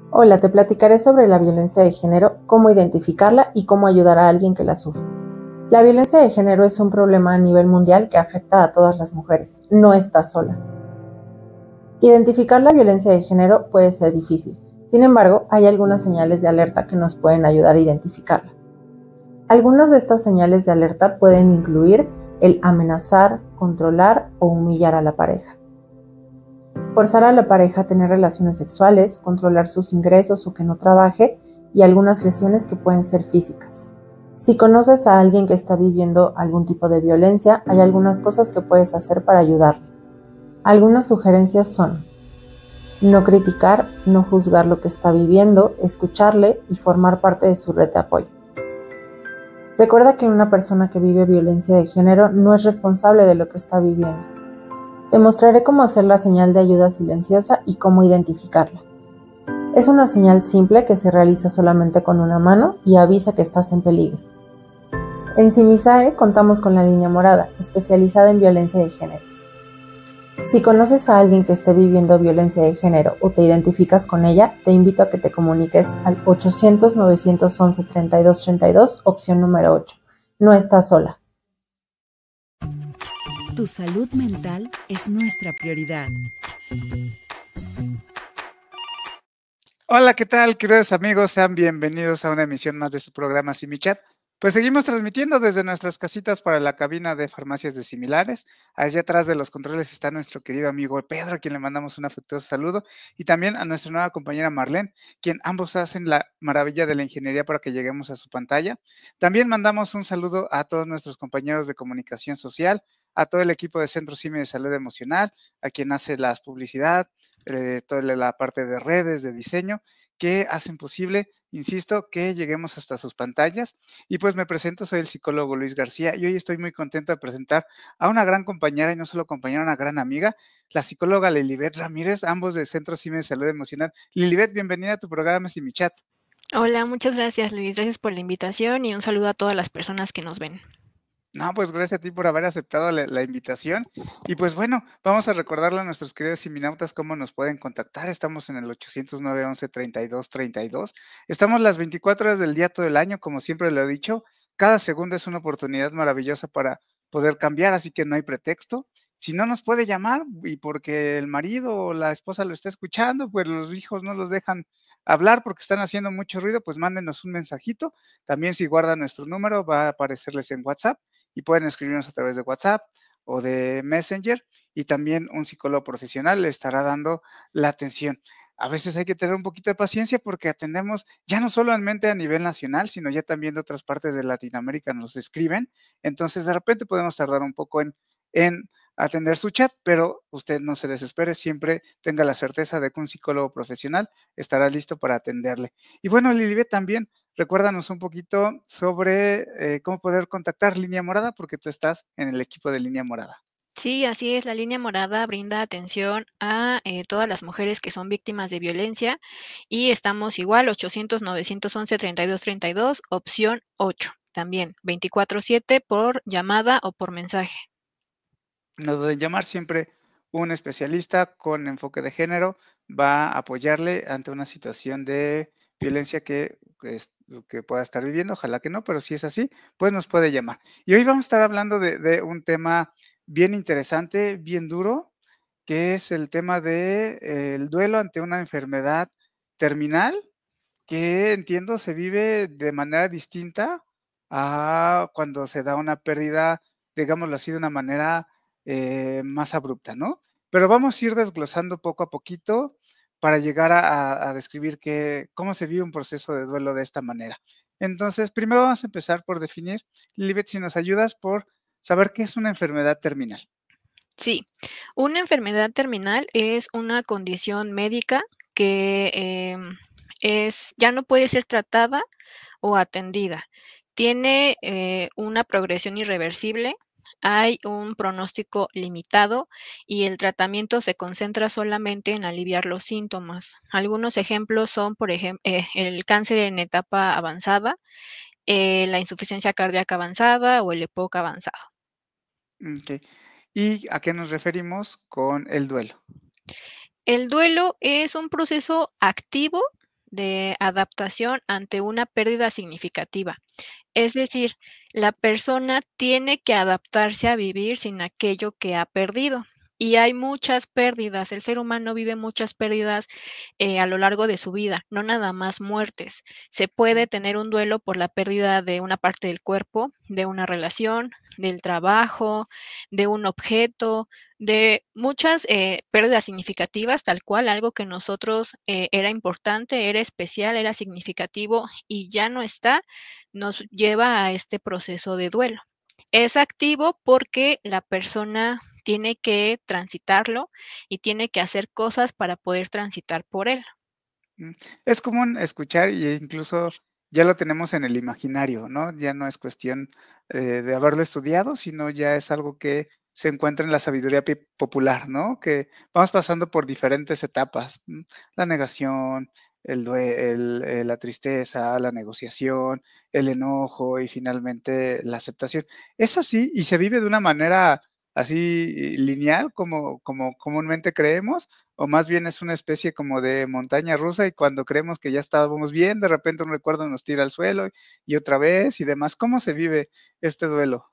Hola, te platicaré sobre la violencia de género, cómo identificarla y cómo ayudar a alguien que la sufre. La violencia de género es un problema a nivel mundial que afecta a todas las mujeres. No estás sola. Identificar la violencia de género puede ser difícil. Sin embargo, hay algunas señales de alerta que nos pueden ayudar a identificarla. Algunas de estas señales de alerta pueden incluir el amenazar, controlar o humillar a la pareja. Forzar a la pareja a tener relaciones sexuales, controlar sus ingresos o que no trabaje y algunas lesiones que pueden ser físicas. Si conoces a alguien que está viviendo algún tipo de violencia, hay algunas cosas que puedes hacer para ayudarle. Algunas sugerencias son: no criticar, no juzgar lo que está viviendo, escucharle y formar parte de su red de apoyo. Recuerda que una persona que vive violencia de género no es responsable de lo que está viviendo. Te mostraré cómo hacer la señal de ayuda silenciosa y cómo identificarla. Es una señal simple que se realiza solamente con una mano y avisa que estás en peligro. En Simisae contamos con la línea morada, especializada en violencia de género. Si conoces a alguien que esté viviendo violencia de género o te identificas con ella, te invito a que te comuniques al 800-911-3232, opción número 8. No estás sola. Tu salud mental es nuestra prioridad. Hola, ¿qué tal, queridos amigos? Sean bienvenidos a una emisión más de su programa SimiChat. Pues seguimos transmitiendo desde nuestras casitas para la cabina de Farmacias de Similares. Allá atrás de los controles está nuestro querido amigo Pedro, a quien le mandamos un afectuoso saludo, y también a nuestra nueva compañera Marlene, quien ambos hacen la maravilla de la ingeniería para que lleguemos a su pantalla. También mandamos un saludo a todos nuestros compañeros de comunicación social, a todo el equipo de Centro Simi de Salud Emocional, a quien hace las publicidad, toda la parte de redes, de diseño, que hacen posible, insisto, que lleguemos hasta sus pantallas. Y pues me presento, soy el psicólogo Luis García y hoy estoy muy contento de presentar a una gran compañera y no solo compañera, una gran amiga, la psicóloga Lilibet Ramírez, ambos de Centro CIME de Salud Emocional. Lilibet, bienvenida a tu programa Simichat. Hola, muchas gracias, Luis. Gracias por la invitación y un saludo a todas las personas que nos ven. No, pues gracias a ti por haber aceptado la invitación. Y pues bueno, vamos a recordarle a nuestros queridos siminautas cómo nos pueden contactar. Estamos en el 809-11-32-32. Estamos las 24 horas del día, todo el año, como siempre lo he dicho. Cada segundo es una oportunidad maravillosa para poder cambiar, así que no hay pretexto. Si no nos puede llamar y porque el marido o la esposa lo está escuchando, pues los hijos no los dejan hablar porque están haciendo mucho ruido, pues mándenos un mensajito. También si guardan nuestro número va a aparecerles en WhatsApp y pueden escribirnos a través de WhatsApp o de Messenger, y también un psicólogo profesional le estará dando la atención. A veces hay que tener un poquito de paciencia porque atendemos ya no solamente a nivel nacional, sino ya también de otras partes de Latinoamérica nos escriben. Entonces, de repente podemos tardar un poco en atender su chat, pero usted no se desespere, siempre tenga la certeza de que un psicólogo profesional estará listo para atenderle. Y bueno, Lilibet, también recuérdanos un poquito sobre cómo poder contactar Línea Morada, porque tú estás en el equipo de Línea Morada. Sí, así es, la línea morada brinda atención a todas las mujeres que son víctimas de violencia y estamos igual 800-911-3232, opción 8, también 24/7 por llamada o por mensaje. Nos deben llamar siempre un especialista con enfoque de género, va a apoyarle ante una situación de violencia que pueda estar viviendo, ojalá que no, pero si es así, pues nos puede llamar. Y hoy vamos a estar hablando de un tema bien interesante, bien duro, que es el tema de el duelo ante una enfermedad terminal, que entiendo se vive de manera distinta a cuando se da una pérdida, digámoslo así, de una manera más abrupta, ¿no? Pero vamos a ir desglosando poco a poquito para llegar a describir cómo se vive un proceso de duelo de esta manera. Entonces, primero vamos a empezar por definir, Lilibet, si nos ayudas por saber qué es una enfermedad terminal. Sí, una enfermedad terminal es una condición médica que ya no puede ser tratada o atendida. Tiene una progresión irreversible, hay un pronóstico limitado y el tratamiento se concentra solamente en aliviar los síntomas. Algunos ejemplos son, por ejemplo, el cáncer en etapa avanzada, la insuficiencia cardíaca avanzada o el EPOC avanzado. Ok. ¿Y a qué nos referimos con el duelo? El duelo es un proceso activo de adaptación ante una pérdida significativa. Es decir, la persona tiene que adaptarse a vivir sin aquello que ha perdido. Y hay muchas pérdidas, el ser humano vive muchas pérdidas a lo largo de su vida, no nada más muertes. Se puede tener un duelo por la pérdida de una parte del cuerpo, de una relación, del trabajo, de un objeto, de muchas pérdidas significativas, tal cual, algo que nosotros era importante, era especial, era significativo y ya no está, nos lleva a este proceso de duelo. Es activo porque la persona tiene que transitarlo y tiene que hacer cosas para poder transitar por él. Mm, es común escuchar y incluso ya lo tenemos en el imaginario, ¿no? Ya no es cuestión, de haberlo estudiado, sino ya es algo que se encuentra en la sabiduría popular, ¿no? Que vamos pasando por diferentes etapas, la negación, la tristeza, la negociación, el enojo y finalmente la aceptación. Es así y se vive de una manera así lineal como comúnmente creemos, o más bien es una especie como de montaña rusa y cuando creemos que ya estábamos bien, de repente un recuerdo nos tira al suelo y otra vez y demás. ¿Cómo se vive este duelo?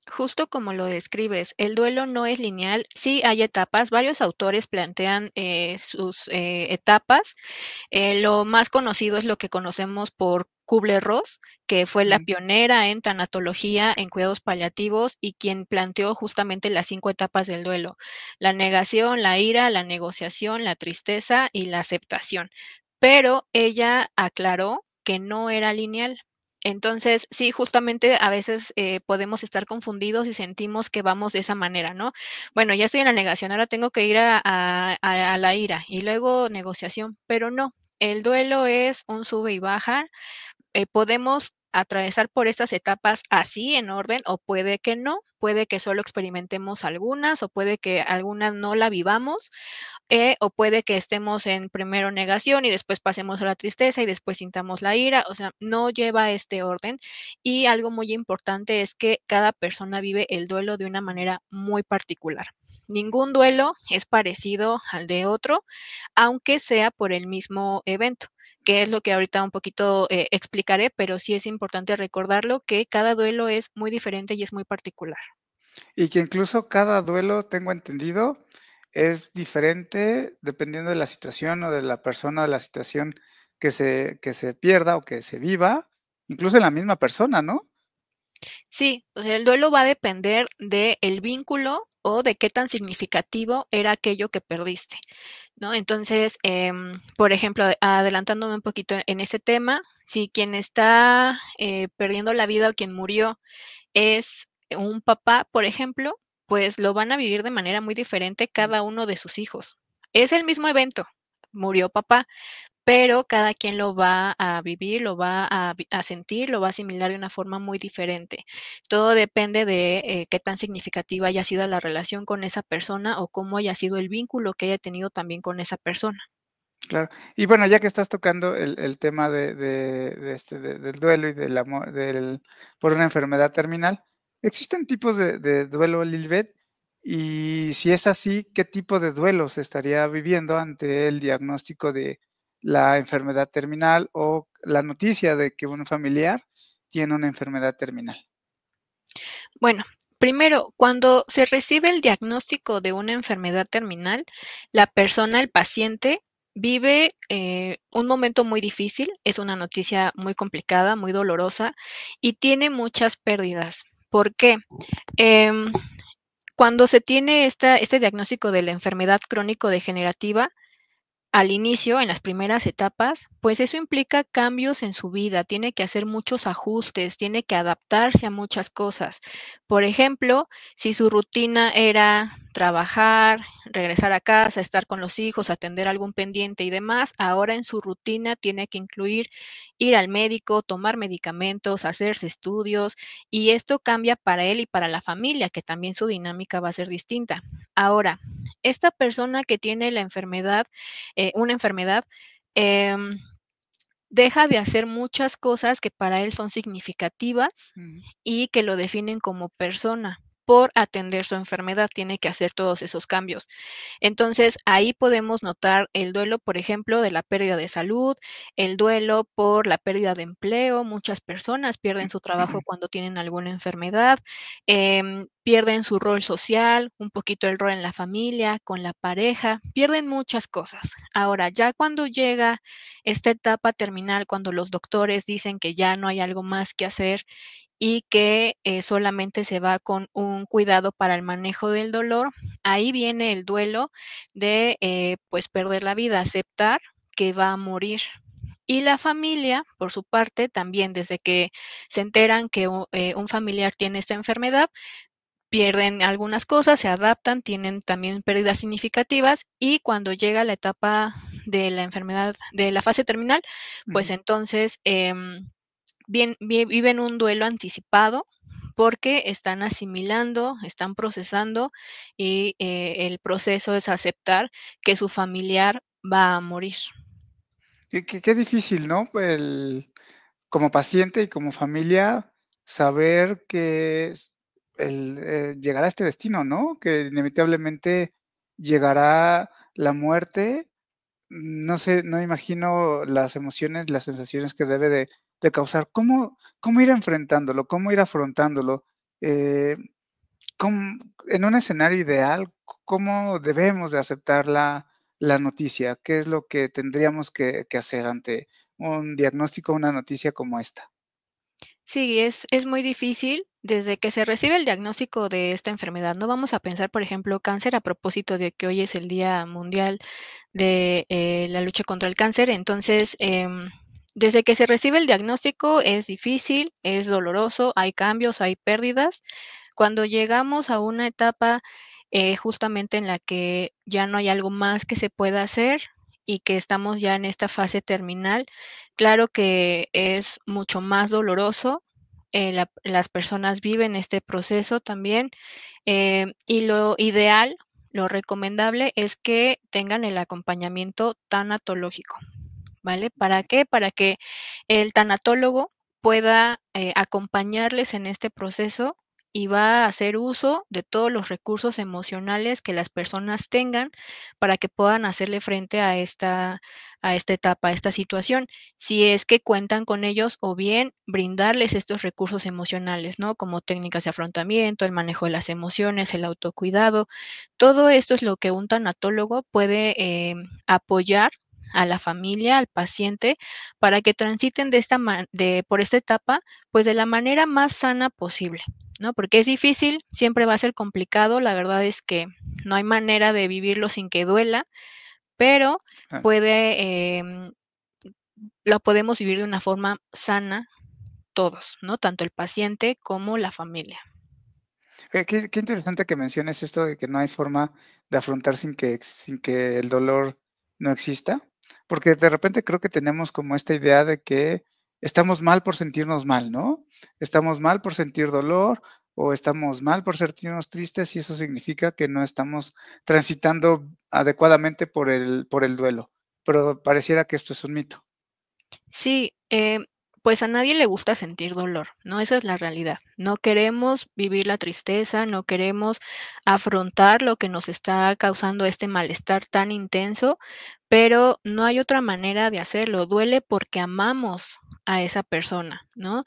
Justo como lo describes, el duelo no es lineal, sí hay etapas, varios autores plantean sus etapas. Lo más conocido es lo que conocemos por Kubler-Ross, que fue la Mm, pionera en tanatología, en cuidados paliativos y quien planteó justamente las 5 etapas del duelo: la negación, la ira, la negociación, la tristeza y la aceptación. Pero ella aclaró que no era lineal. Entonces, sí, justamente a veces podemos estar confundidos y sentimos que vamos de esa manera, ¿no? Bueno, ya estoy en la negación, ahora tengo que ir a la ira y luego negociación, pero no, el duelo es un sube y baja. Podemos atravesar por estas etapas así en orden o puede que no, puede que solo experimentemos algunas o puede que algunas no la vivamos, o puede que estemos en primero negación y después pasemos a la tristeza y después sintamos la ira, o sea, no lleva este orden. Y algo muy importante es que cada persona vive el duelo de una manera muy particular. Ningún duelo es parecido al de otro, aunque sea por el mismo evento, que es lo que ahorita un poquito explicaré, pero sí es importante recordarlo que cada duelo es muy diferente y es muy particular. y que incluso cada duelo, tengo entendido, es diferente dependiendo de la situación o de la persona, de la situación que se pierda o que se viva, incluso en la misma persona, ¿no? Sí, o sea, el duelo va a depender del vínculo o de qué tan significativo era aquello que perdiste, ¿no? Entonces, por ejemplo, adelantándome un poquito en ese tema, si quien está perdiendo la vida o quien murió es un papá, por ejemplo, pues lo van a vivir de manera muy diferente Mm, cada uno de sus hijos. Es el mismo evento, murió papá, pero cada quien lo va a vivir, lo va a sentir, lo va a asimilar de una forma muy diferente. Todo depende de, qué tan significativa haya sido la relación con esa persona o cómo haya sido el vínculo que haya tenido también con esa persona. claro. Y bueno, ya que estás tocando el tema del duelo y por una enfermedad terminal, ¿existen tipos de duelo, Lilbeth? Y si es así, ¿qué tipo de duelo se estaría viviendo ante el diagnóstico de la enfermedad terminal o la noticia de que un familiar tiene una enfermedad terminal? Bueno, primero, cuando se recibe el diagnóstico de una enfermedad terminal, la persona, el paciente, vive un momento muy difícil, es una noticia muy complicada, muy dolorosa y tiene muchas pérdidas. ¿Por qué? Em, Cuando se tiene este diagnóstico de la enfermedad crónico-degenerativa, al inicio, en las primeras etapas, pues eso implica cambios en su vida, tiene que hacer muchos ajustes, tiene que adaptarse a muchas cosas. Por ejemplo, si su rutina era trabajar, regresar a casa, estar con los hijos, atender algún pendiente y demás, ahora en su rutina tiene que incluir ir al médico, tomar medicamentos, hacerse estudios, y esto cambia para él y para la familia, que también su dinámica va a ser distinta. Ahora, esta persona que tiene la enfermedad, una enfermedad, em, deja de hacer muchas cosas que para él son significativas Ujú. y que lo definen como persona. por atender su enfermedad, tiene que hacer todos esos cambios. Entonces, ahí podemos notar el duelo, por ejemplo, de la pérdida de salud, el duelo por la pérdida de empleo. Muchas personas pierden su trabajo cuando tienen alguna enfermedad, pierden su rol social, un poquito el rol en la familia, con la pareja, pierden muchas cosas. Ahora, ya cuando llega esta etapa terminal, cuando los doctores dicen que ya no hay algo más que hacer y que solamente se va con un cuidado para el manejo del dolor, ahí viene el duelo de pues perder la vida, aceptar que va a morir. Y la familia, por su parte, también desde que se enteran que un familiar tiene esta enfermedad, pierden algunas cosas, se adaptan, tienen también pérdidas significativas y cuando llega la etapa de la enfermedad, de la fase terminal, pues Ujú. entonces viven un duelo anticipado porque están asimilando, están procesando y el proceso es aceptar que su familiar va a morir. Qué difícil, ¿no? El como paciente y como familia, saber que llegará este destino, ¿no? Que inevitablemente llegará la muerte. No sé, no imagino las emociones, las sensaciones que debe de causar. ¿Cómo ir enfrentándolo? ¿Cómo ir afrontándolo? Eh, ¿Cómo en un escenario ideal, cómo debemos de aceptar la noticia? ¿Qué es lo que tendríamos que hacer ante un diagnóstico, una noticia como esta? Sí, es muy difícil desde que se recibe el diagnóstico de esta enfermedad. No vamos a pensar, por ejemplo, cáncer a propósito de que hoy es el Día Mundial de la lucha contra el cáncer. Entonces, desde que se recibe el diagnóstico es difícil, es doloroso, hay cambios, hay pérdidas. Cuando llegamos a una etapa justamente en la que ya no hay algo más que se pueda hacer y que estamos ya en esta fase terminal, claro que es mucho más doloroso. Las personas viven este proceso también y lo ideal, lo recomendable es que tengan el acompañamiento tanatológico, ¿vale? ¿Para qué? Para que el tanatólogo pueda acompañarles en este proceso y va a hacer uso de todos los recursos emocionales que las personas tengan para que puedan hacerle frente a esta etapa, a esta situación, si es que cuentan con ellos o bien brindarles estos recursos emocionales, ¿no? Como técnicas de afrontamiento, el manejo de las emociones, el autocuidado. Todo esto es lo que un tanatólogo puede apoyar a la familia, al paciente, para que transiten por esta etapa, pues, de la manera más sana posible, ¿no? Porque es difícil, siempre va a ser complicado, la verdad es que no hay manera de vivirlo sin que duela, pero Ah, puede, la podemos vivir de una forma sana todos, ¿no? Tanto el paciente como la familia. qué interesante que menciones esto de que no hay forma de afrontar sin que el dolor no exista, porque de repente creo que tenemos como esta idea de que estamos mal por sentirnos mal, ¿no? Estamos mal por sentir dolor o estamos mal por sentirnos tristes y eso significa que no estamos transitando adecuadamente por el duelo, pero pareciera que esto es un mito. Sí, pues a nadie le gusta sentir dolor, ¿no? Esa es la realidad. No queremos vivir la tristeza, no queremos afrontar lo que nos está causando este malestar tan intenso, pero no hay otra manera de hacerlo. Duele porque amamos a esa persona, ¿no?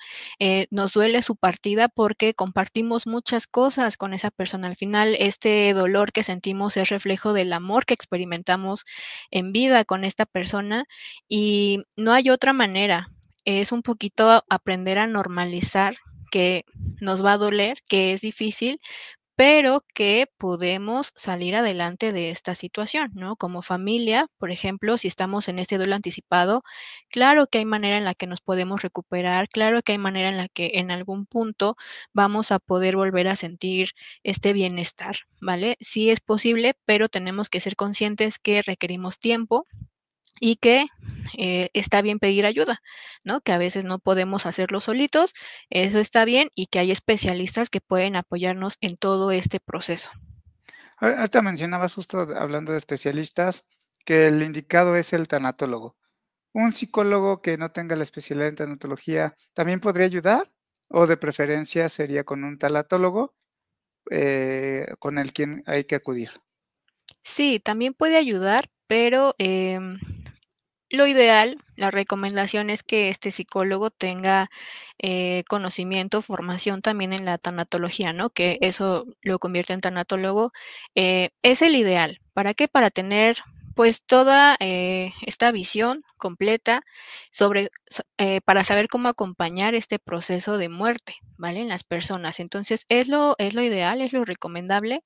Nos duele su partida porque compartimos muchas cosas con esa persona. Al final, este dolor que sentimos es reflejo del amor que experimentamos en vida con esta persona y no hay otra manera. Es un poquito aprender a normalizar que nos va a doler, que es difícil, pero que podemos salir adelante de esta situación, ¿no? Como familia, por ejemplo, si estamos en este duelo anticipado, claro que hay manera en la que nos podemos recuperar, claro que hay manera en la que en algún punto vamos a poder volver a sentir este bienestar, ¿vale? Sí es posible, pero tenemos que ser conscientes que requerimos tiempo y que está bien pedir ayuda, ¿no? Que a veces no podemos hacerlo solitos, eso está bien y que hay especialistas que pueden apoyarnos en todo este proceso. Ahorita mencionabas justo hablando de especialistas que el indicado es el tanatólogo. ¿Un psicólogo que no tenga la especialidad en tanatología también podría ayudar? ¿O de preferencia sería con un tanatólogo? con el quien hay que acudir. Sí, también puede ayudar, pero lo ideal, la recomendación es que este psicólogo tenga conocimiento, formación también en la tanatología, ¿no? Que eso lo convierte en tanatólogo. Es el ideal. ¿Para qué? Para tener pues toda esta visión completa sobre, para saber cómo acompañar este proceso de muerte, ¿vale? En las personas. Entonces, es lo ideal, es lo recomendable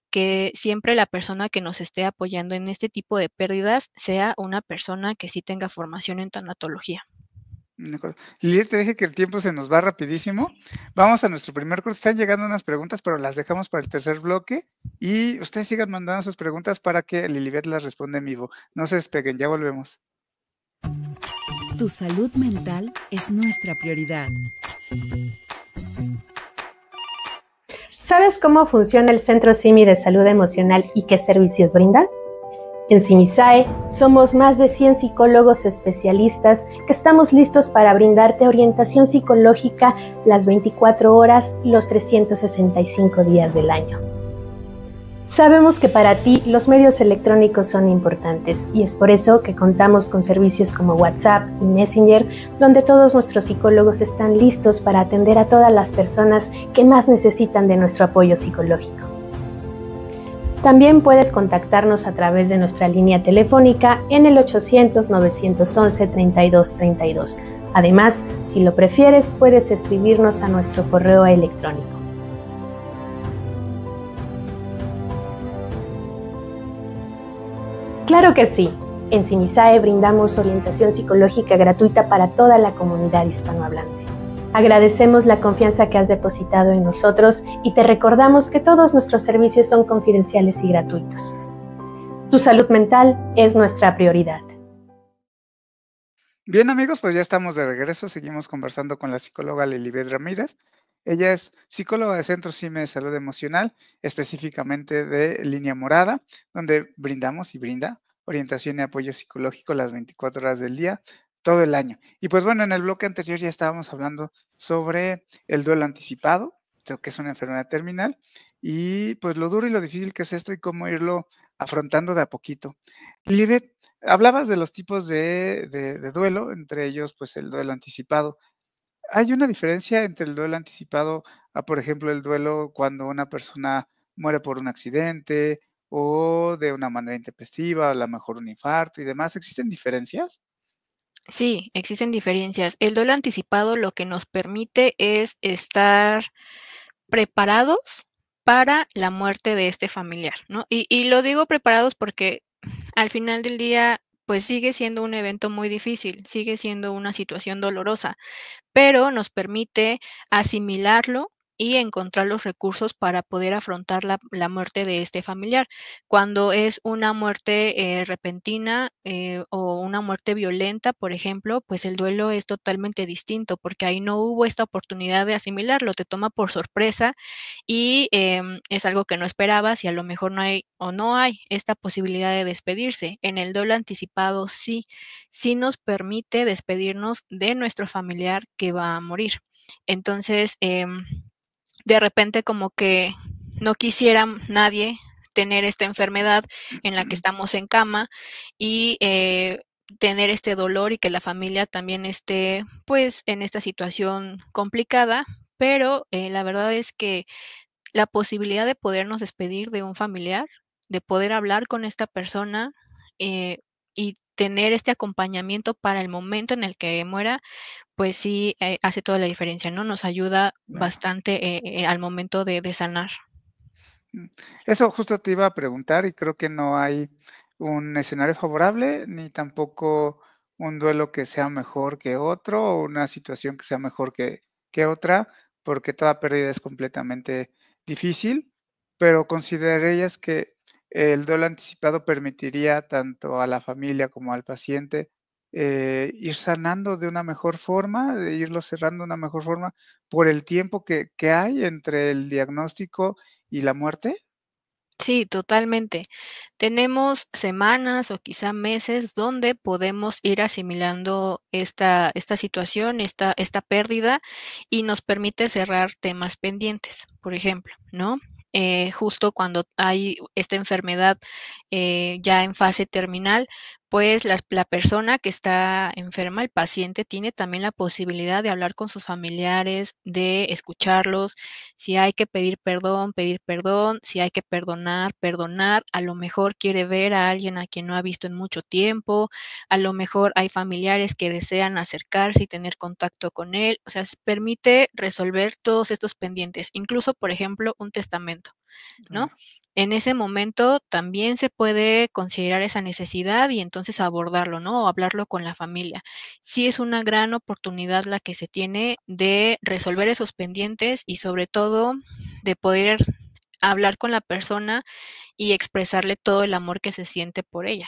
que siempre la persona que nos esté apoyando en este tipo de pérdidas sea una persona que sí tenga formación en tanatología. De acuerdo. Lili, te dije que el tiempo se nos va rapidísimo. Vamos a nuestro primer corte. Están llegando unas preguntas, pero las dejamos para el tercer bloque. Y ustedes sigan mandando sus preguntas para que Lilibet las responda en vivo. No se despeguen, ya volvemos. Tu salud mental es nuestra prioridad. ¿Sabes cómo funciona el Centro CIMI de Salud Emocional y qué servicios brinda? En CIMISAE somos más de 100 psicólogos especialistas que estamos listos para brindarte orientación psicológica las 24 horas, los 365 días del año. Sabemos que para ti los medios electrónicos son importantes y es por eso que contamos con servicios como WhatsApp y Messenger, donde todos nuestros psicólogos están listos para atender a todas las personas que más necesitan de nuestro apoyo psicológico. También puedes contactarnos a través de nuestra línea telefónica en el 800-911-3232. Además, si lo prefieres, puedes escribirnos a nuestro correo electrónico. Claro que sí. En CIMISAE brindamos orientación psicológica gratuita para toda la comunidad hispanohablante. Agradecemos la confianza que has depositado en nosotros y te recordamos que todos nuestros servicios son confidenciales y gratuitos. Tu salud mental es nuestra prioridad. Bien, amigos, pues ya estamos de regreso. Seguimos conversando con la psicóloga Lilibet Ramírez. Ella es psicóloga de Centro CIME de Salud Emocional, específicamente de Línea Morada, donde brindamos y brinda orientación y apoyo psicológico las 24 horas del día, todo el año. Y pues bueno, en el bloque anterior ya estábamos hablando sobre el duelo anticipado, que es una enfermedad terminal, y pues lo duro y lo difícil que es esto y cómo irlo afrontando de a poquito. Lilibet, hablabas de los tipos de duelo, entre ellos pues el duelo anticipado. ¿Hay una diferencia entre el duelo anticipado a, por ejemplo, el duelo cuando una persona muere por un accidente o de una manera intempestiva, a lo mejor un infarto y demás? ¿Existen diferencias? Sí, existen diferencias. El duelo anticipado lo que nos permite es estar preparados para la muerte de este familiar, ¿no? Y lo digo preparados porque al final del día, pues sigue siendo un evento muy difícil, sigue siendo una situación dolorosa, pero nos permite asimilarlo y encontrar los recursos para poder afrontar la muerte de este familiar. Cuando es una muerte repentina o una muerte violenta, por ejemplo, pues el duelo es totalmente distinto porque ahí no hubo esta oportunidad de asimilarlo, te toma por sorpresa y es algo que no esperabas y a lo mejor no hay esta posibilidad de despedirse. En el duelo anticipado sí, sí nos permite despedirnos de nuestro familiar que va a morir. Entonces, de repente como que no quisiera nadie tener esta enfermedad en la que estamos en cama y tener este dolor y que la familia también esté pues en esta situación complicada, pero la verdad es que la posibilidad de podernos despedir de un familiar, de poder hablar con esta persona eh, y tener este acompañamiento para el momento en el que muera, pues sí, hace toda la diferencia, ¿no? Nos ayuda Claro. bastante, al momento de sanar. Mm, Eso justo te iba a preguntar y creo que no hay un escenario favorable ni tampoco un duelo que sea mejor que otro o una situación que sea mejor que otra, porque toda pérdida es completamente difícil, pero ¿considerarías que el duelo anticipado permitiría tanto a la familia como al paciente ir sanando de una mejor forma, de irlo cerrando de una mejor forma por el tiempo que hay entre el diagnóstico y la muerte? Sí, totalmente. Tenemos semanas o quizá meses donde podemos ir asimilando esta situación, esta pérdida, y nos permite cerrar temas pendientes, por ejemplo, ¿no? justo cuando hay esta enfermedad ya en fase terminal, pues la persona que está enferma, el paciente, tiene también la posibilidad de hablar con sus familiares, de escucharlos, si hay que pedir perdón, si hay que perdonar, perdonar, a lo mejor quiere ver a alguien a quien no ha visto en mucho tiempo, a lo mejor hay familiares que desean acercarse y tener contacto con él, o sea, permite resolver todos estos pendientes, incluso, por ejemplo, un testamento, ¿no? Claro. En ese momento también se puede considerar esa necesidad y entonces abordarlo, ¿no? O hablarlo con la familia. Sí es una gran oportunidad la que se tiene de resolver esos pendientes y sobre todo de poder hablar con la persona y expresarle todo el amor que se siente por ella.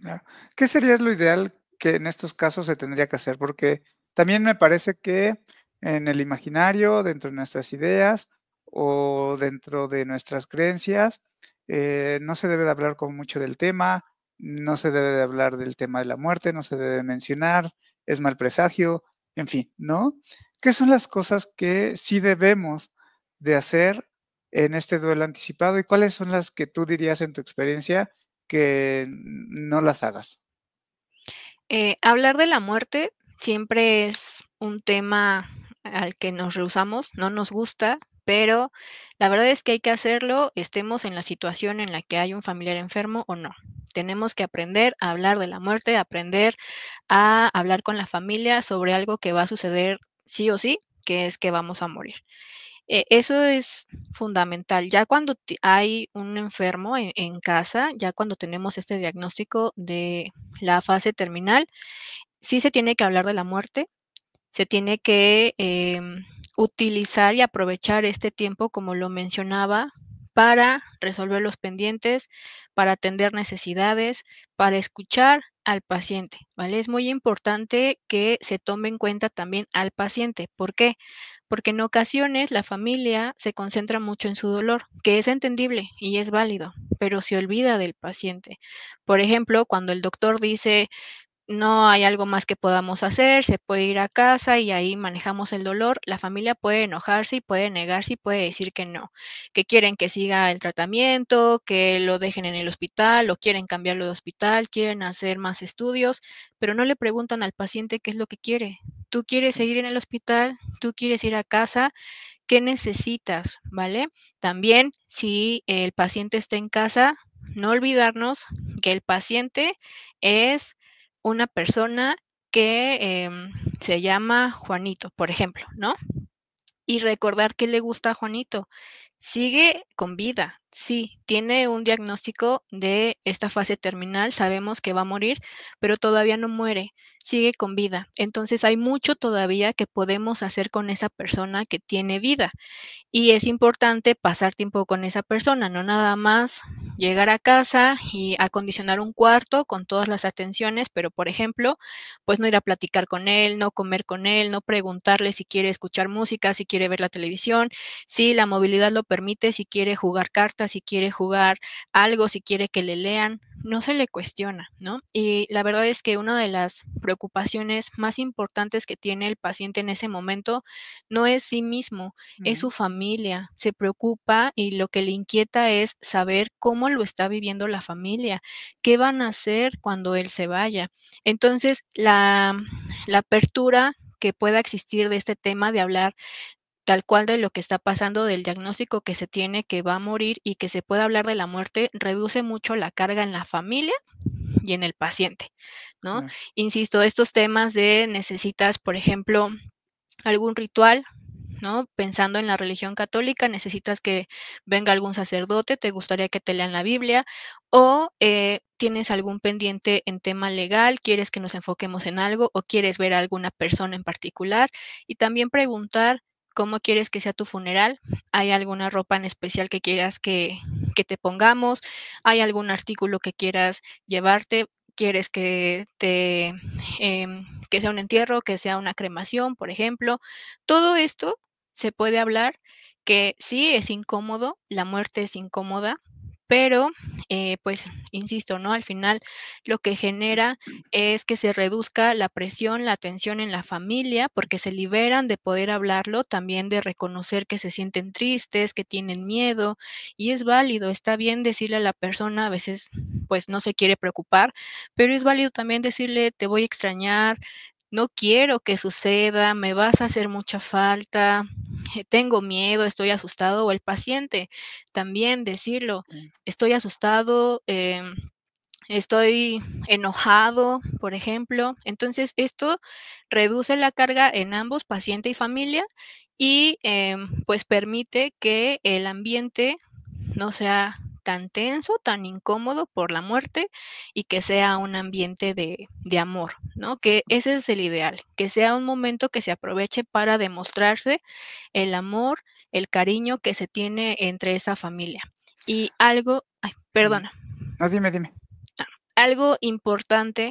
Claro. ¿Qué sería lo ideal que en estos casos se tendría que hacer? Porque también me parece que en el imaginario, dentro de nuestras ideas o dentro de nuestras creencias, no se debe de hablar como mucho del tema, no se debe de hablar del tema de la muerte, no se debe mencionar, es mal presagio, en fin, ¿no? ¿Qué son las cosas que sí debemos de hacer en este duelo anticipado y cuáles son las que tú dirías en tu experiencia que no las hagas? Hablar de la muerte siempre es un tema al que nos rehusamos, no nos gusta, pero la verdad es que hay que hacerlo, estemos en la situación en la que hay un familiar enfermo o no. Tenemos que aprender a hablar de la muerte, aprender a hablar con la familia sobre algo que va a suceder sí o sí, que es que vamos a morir. Eso es fundamental. Ya cuando hay un enfermo en casa, ya cuando tenemos este diagnóstico de la fase terminal, sí se tiene que hablar de la muerte, se tiene que utilizar y aprovechar este tiempo, como lo mencionaba, para resolver los pendientes, para atender necesidades, para escuchar al paciente, ¿vale? Es muy importante que se tome en cuenta también al paciente. ¿Por qué? Porque en ocasiones la familia se concentra mucho en su dolor, que es entendible y es válido, pero se olvida del paciente. Por ejemplo, cuando el doctor dice, no hay algo más que podamos hacer, se puede ir a casa y ahí manejamos el dolor. La familia puede enojarse y puede negarse y puede decir que no, que quieren que siga el tratamiento, que lo dejen en el hospital o quieren cambiarlo de hospital, quieren hacer más estudios, pero no le preguntan al paciente qué es lo que quiere. ¿Tú quieres seguir en el hospital? ¿Tú quieres ir a casa? ¿Qué necesitas? ¿Vale? También si el paciente está en casa, no olvidarnos que el paciente es una persona que se llama Juanito, por ejemplo, ¿no? Y recordar qué le gusta a Juanito. Sigue con vida, sí, tiene un diagnóstico de esta fase terminal, sabemos que va a morir, pero todavía no muere, sigue con vida. Entonces hay mucho todavía que podemos hacer con esa persona que tiene vida. Y es importante pasar tiempo con esa persona, no nada más llegar a casa y acondicionar un cuarto con todas las atenciones, pero, por ejemplo, pues no ir a platicar con él, no comer con él, no preguntarle si quiere escuchar música, si quiere ver la televisión, si la movilidad lo permite, si quiere jugar cartas, si quiere jugar algo, si quiere que le lean, no se le cuestiona, ¿no? Y la verdad es que una de las preocupaciones más importantes que tiene el paciente en ese momento no es sí mismo, es Ujú. su familia, se preocupa y lo que le inquieta es saber cómo lo está viviendo la familia, qué van a hacer cuando él se vaya. Entonces, la apertura que pueda existir de este tema de hablar tal cual de lo que está pasando, del diagnóstico que se tiene que va a morir y que se pueda hablar de la muerte, reduce mucho la carga en la familia y en el paciente, ¿no? Claro, Insisto, estos temas de necesitas, por ejemplo, algún ritual, ¿no? Pensando en la religión católica, necesitas que venga algún sacerdote, te gustaría que te lean la Biblia o tienes algún pendiente en tema legal, quieres que nos enfoquemos en algo o quieres ver a alguna persona en particular y también preguntar cómo quieres que sea tu funeral, hay alguna ropa en especial que quieras que te pongamos, hay algún artículo que quieras llevarte, quieres que te que sea un entierro, que sea una cremación, por ejemplo. Todo esto se puede hablar, que sí es incómodo, la muerte es incómoda, pero, pues, insisto, ¿no? Al final lo que genera es que se reduzca la presión, la tensión en la familia, porque se liberan de poder hablarlo, también de reconocer que se sienten tristes, que tienen miedo, y es válido, está bien decirle a la persona, a veces, pues, no se quiere preocupar, pero es válido también decirle: "Te voy a extrañar, no quiero que suceda, me vas a hacer mucha falta, tengo miedo, estoy asustado", o el paciente también decirlo: "Estoy asustado, estoy enojado", por ejemplo. Entonces, esto reduce la carga en ambos, paciente y familia, y, pues, permite que el ambiente no sea tan tenso, tan incómodo por la muerte y que sea un ambiente de amor, ¿no? Que ese es el ideal, que sea un momento que se aproveche para demostrarse el amor, el cariño que se tiene entre esa familia. Y algo ay, Mm. perdona. No, dime, dime. Algo importante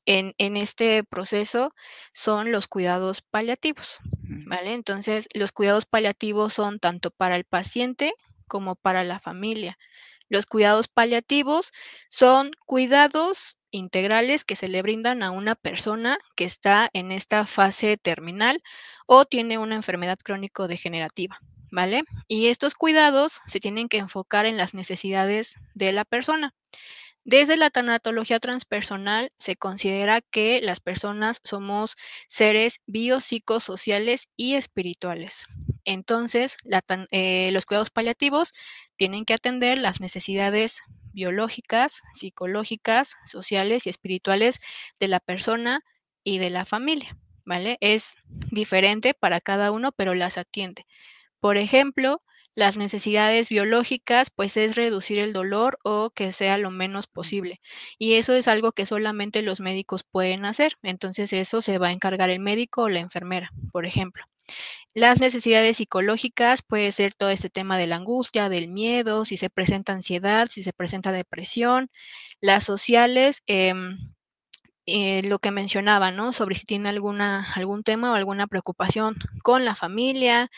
en este proceso son los cuidados paliativos, Mm, ¿vale? Entonces, los cuidados paliativos son tanto para el paciente como para la familia. Los cuidados paliativos son cuidados integrales que se le brindan a una persona que está en esta fase terminal o tiene una enfermedad crónico-degenerativa, ¿vale? Y estos cuidados se tienen que enfocar en las necesidades de la persona. Desde la tanatología transpersonal se considera que las personas somos seres biopsicosociales y espirituales. Entonces, los cuidados paliativos tienen que atender las necesidades biológicas, psicológicas, sociales y espirituales de la persona y de la familia, ¿vale? Es diferente para cada uno, pero las atiende. Por ejemplo, las necesidades biológicas, pues, es reducir el dolor o que sea lo menos posible. Y eso es algo que solamente los médicos pueden hacer. Entonces, eso se va a encargar el médico o la enfermera, por ejemplo. Las necesidades psicológicas puede ser todo este tema de la angustia, del miedo, si se presenta ansiedad, si se presenta depresión. Las sociales, lo que mencionaba, ¿no? Sobre si tiene algún tema o alguna preocupación con la familia,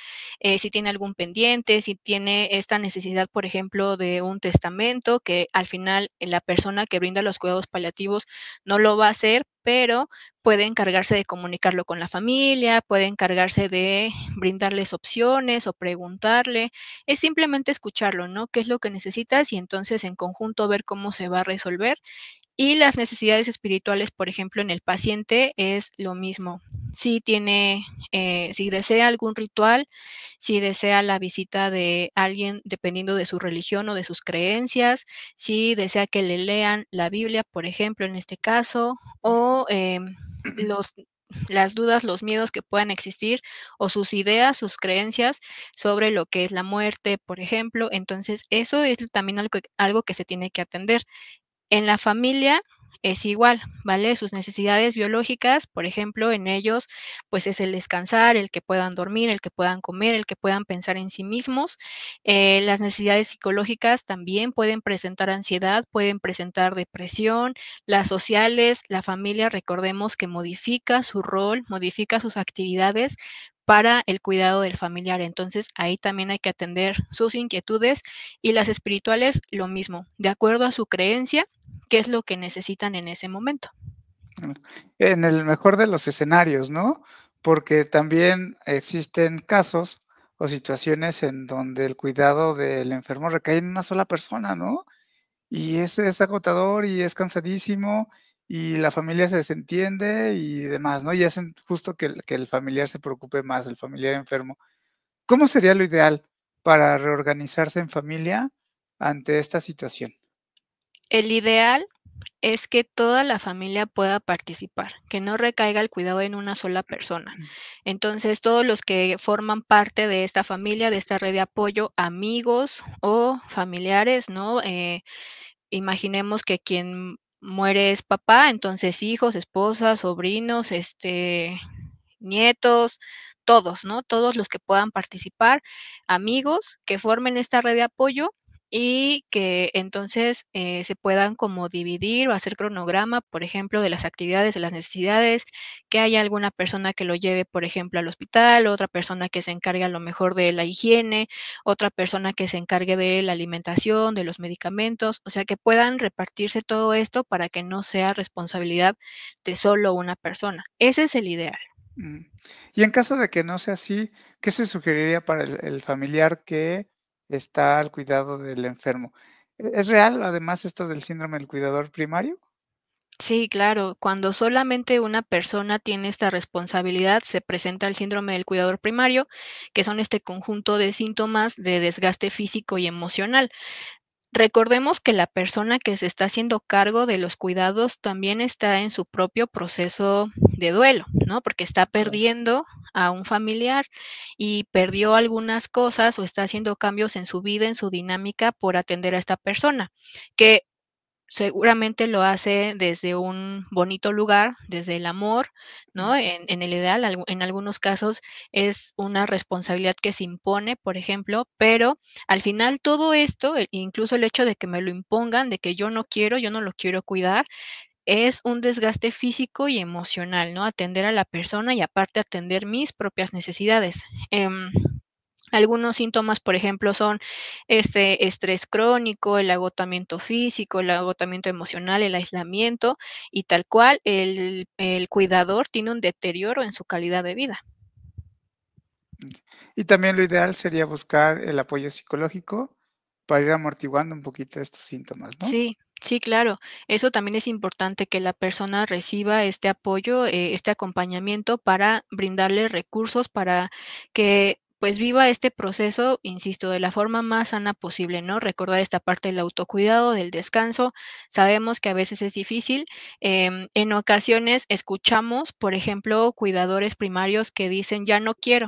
si tiene algún pendiente, si tiene esta necesidad, por ejemplo, de un testamento, que al final la persona que brinda los cuidados paliativos no lo va a hacer, pero puede encargarse de comunicarlo con la familia, puede encargarse de brindarles opciones o preguntarle. Es simplemente escucharlo, ¿no? ¿Qué es lo que necesitas? Y entonces en conjunto ver cómo se va a resolver y las necesidades espirituales, por ejemplo, en el paciente es lo mismo. Si tiene, si desea algún ritual, si desea la visita de alguien dependiendo de su religión o de sus creencias, si desea que le lean la Biblia, por ejemplo, en este caso, o los, las dudas, los miedos que puedan existir, o sus ideas, sus creencias sobre lo que es la muerte, por ejemplo. Entonces, eso es también algo que se tiene que atender. En la familia es igual, ¿vale? Sus necesidades biológicas, por ejemplo, en ellos, pues es el descansar, el que puedan dormir, el que puedan comer, el que puedan pensar en sí mismos. Las necesidades psicológicas también pueden presentar ansiedad, pueden presentar depresión. Las sociales, la familia, recordemos que modifica su rol, modifica sus actividades para el cuidado del familiar. Entonces, ahí también hay que atender sus inquietudes y las espirituales, lo mismo, de acuerdo a su creencia, qué es lo que necesitan en ese momento. claro. En el mejor de los escenarios, ¿no? Porque también existen casos o situaciones en donde el cuidado del enfermo recae en una sola persona, ¿no? Y ese es agotador y es cansadísimo, y la familia se desentiende y demás, ¿no? Y hacen justo que el familiar se preocupe más, el familiar enfermo. ¿Cómo sería lo ideal para reorganizarse en familia ante esta situación? El ideal es que toda la familia pueda participar, que no recaiga el cuidado en una sola persona. Entonces, todos los que forman parte de esta familia, de esta red de apoyo, amigos o familiares, ¿no? Imaginemos que quien muere es papá, entonces hijos, esposas, sobrinos, nietos, todos, ¿no? Todos los que puedan participar, amigos que formen esta red de apoyo y que entonces se puedan como dividir o hacer cronograma, por ejemplo, de las actividades, de las necesidades, que haya alguna persona que lo lleve, por ejemplo, al hospital, otra persona que se encargue a lo mejor de la higiene, otra persona que se encargue de la alimentación, de los medicamentos, o sea, que puedan repartirse todo esto para que no sea responsabilidad de solo una persona. Ese es el ideal. Mm. Y en caso de que no sea así, ¿qué se sugeriría para el familiar que está al cuidado del enfermo? ¿Es real, además, esto del síndrome del cuidador primario? Sí, claro. Cuando solamente una persona tiene esta responsabilidad, se presenta el síndrome del cuidador primario, que son este conjunto de síntomas de desgaste físico y emocional. Recordemos que la persona que se está haciendo cargo de los cuidados también está en su propio proceso de duelo, ¿no? Porque está Claro. perdiendo a un familiar y perdió algunas cosas o está haciendo cambios en su vida, en su dinámica por atender a esta persona, que seguramente lo hace desde un bonito lugar, desde el amor, ¿no? En el ideal, en algunos casos es una responsabilidad que se impone, por ejemplo, pero al final todo esto, incluso el hecho de que me lo impongan, de que yo no quiero, yo no lo quiero cuidar, es un desgaste físico y emocional, ¿no? Atender a la persona y aparte atender mis propias necesidades. Algunos síntomas, por ejemplo, son este estrés crónico, el agotamiento físico, el agotamiento emocional, el aislamiento y tal cual el cuidador tiene un deterioro en su calidad de vida. Y también lo ideal sería buscar el apoyo psicológico para ir amortiguando un poquito estos síntomas, ¿no? Sí, sí, claro. Eso también es importante que la persona reciba este apoyo, este acompañamiento para brindarle recursos para que pues viva este proceso, insisto, de la forma más sana posible, ¿no? Recordar esta parte del autocuidado, del descanso. Sabemos que a veces es difícil. En ocasiones escuchamos, por ejemplo, cuidadores primarios que dicen, ya no Sí,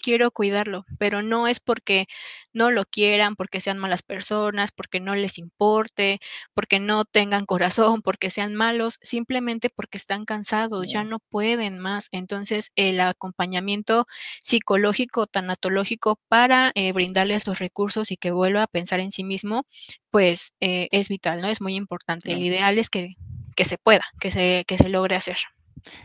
quiero cuidarlo, pero no es porque no lo quieran, porque sean malas personas, porque no les importe, porque no tengan corazón, porque sean malos, simplemente porque están cansados, ya claro. no pueden más. Entonces, el acompañamiento psicológico, tanatológico para brindarle estos recursos y que vuelva a pensar en sí mismo, pues es vital, ¿no? Es muy importante. El Claro. ideal es que se pueda, que se logre hacer.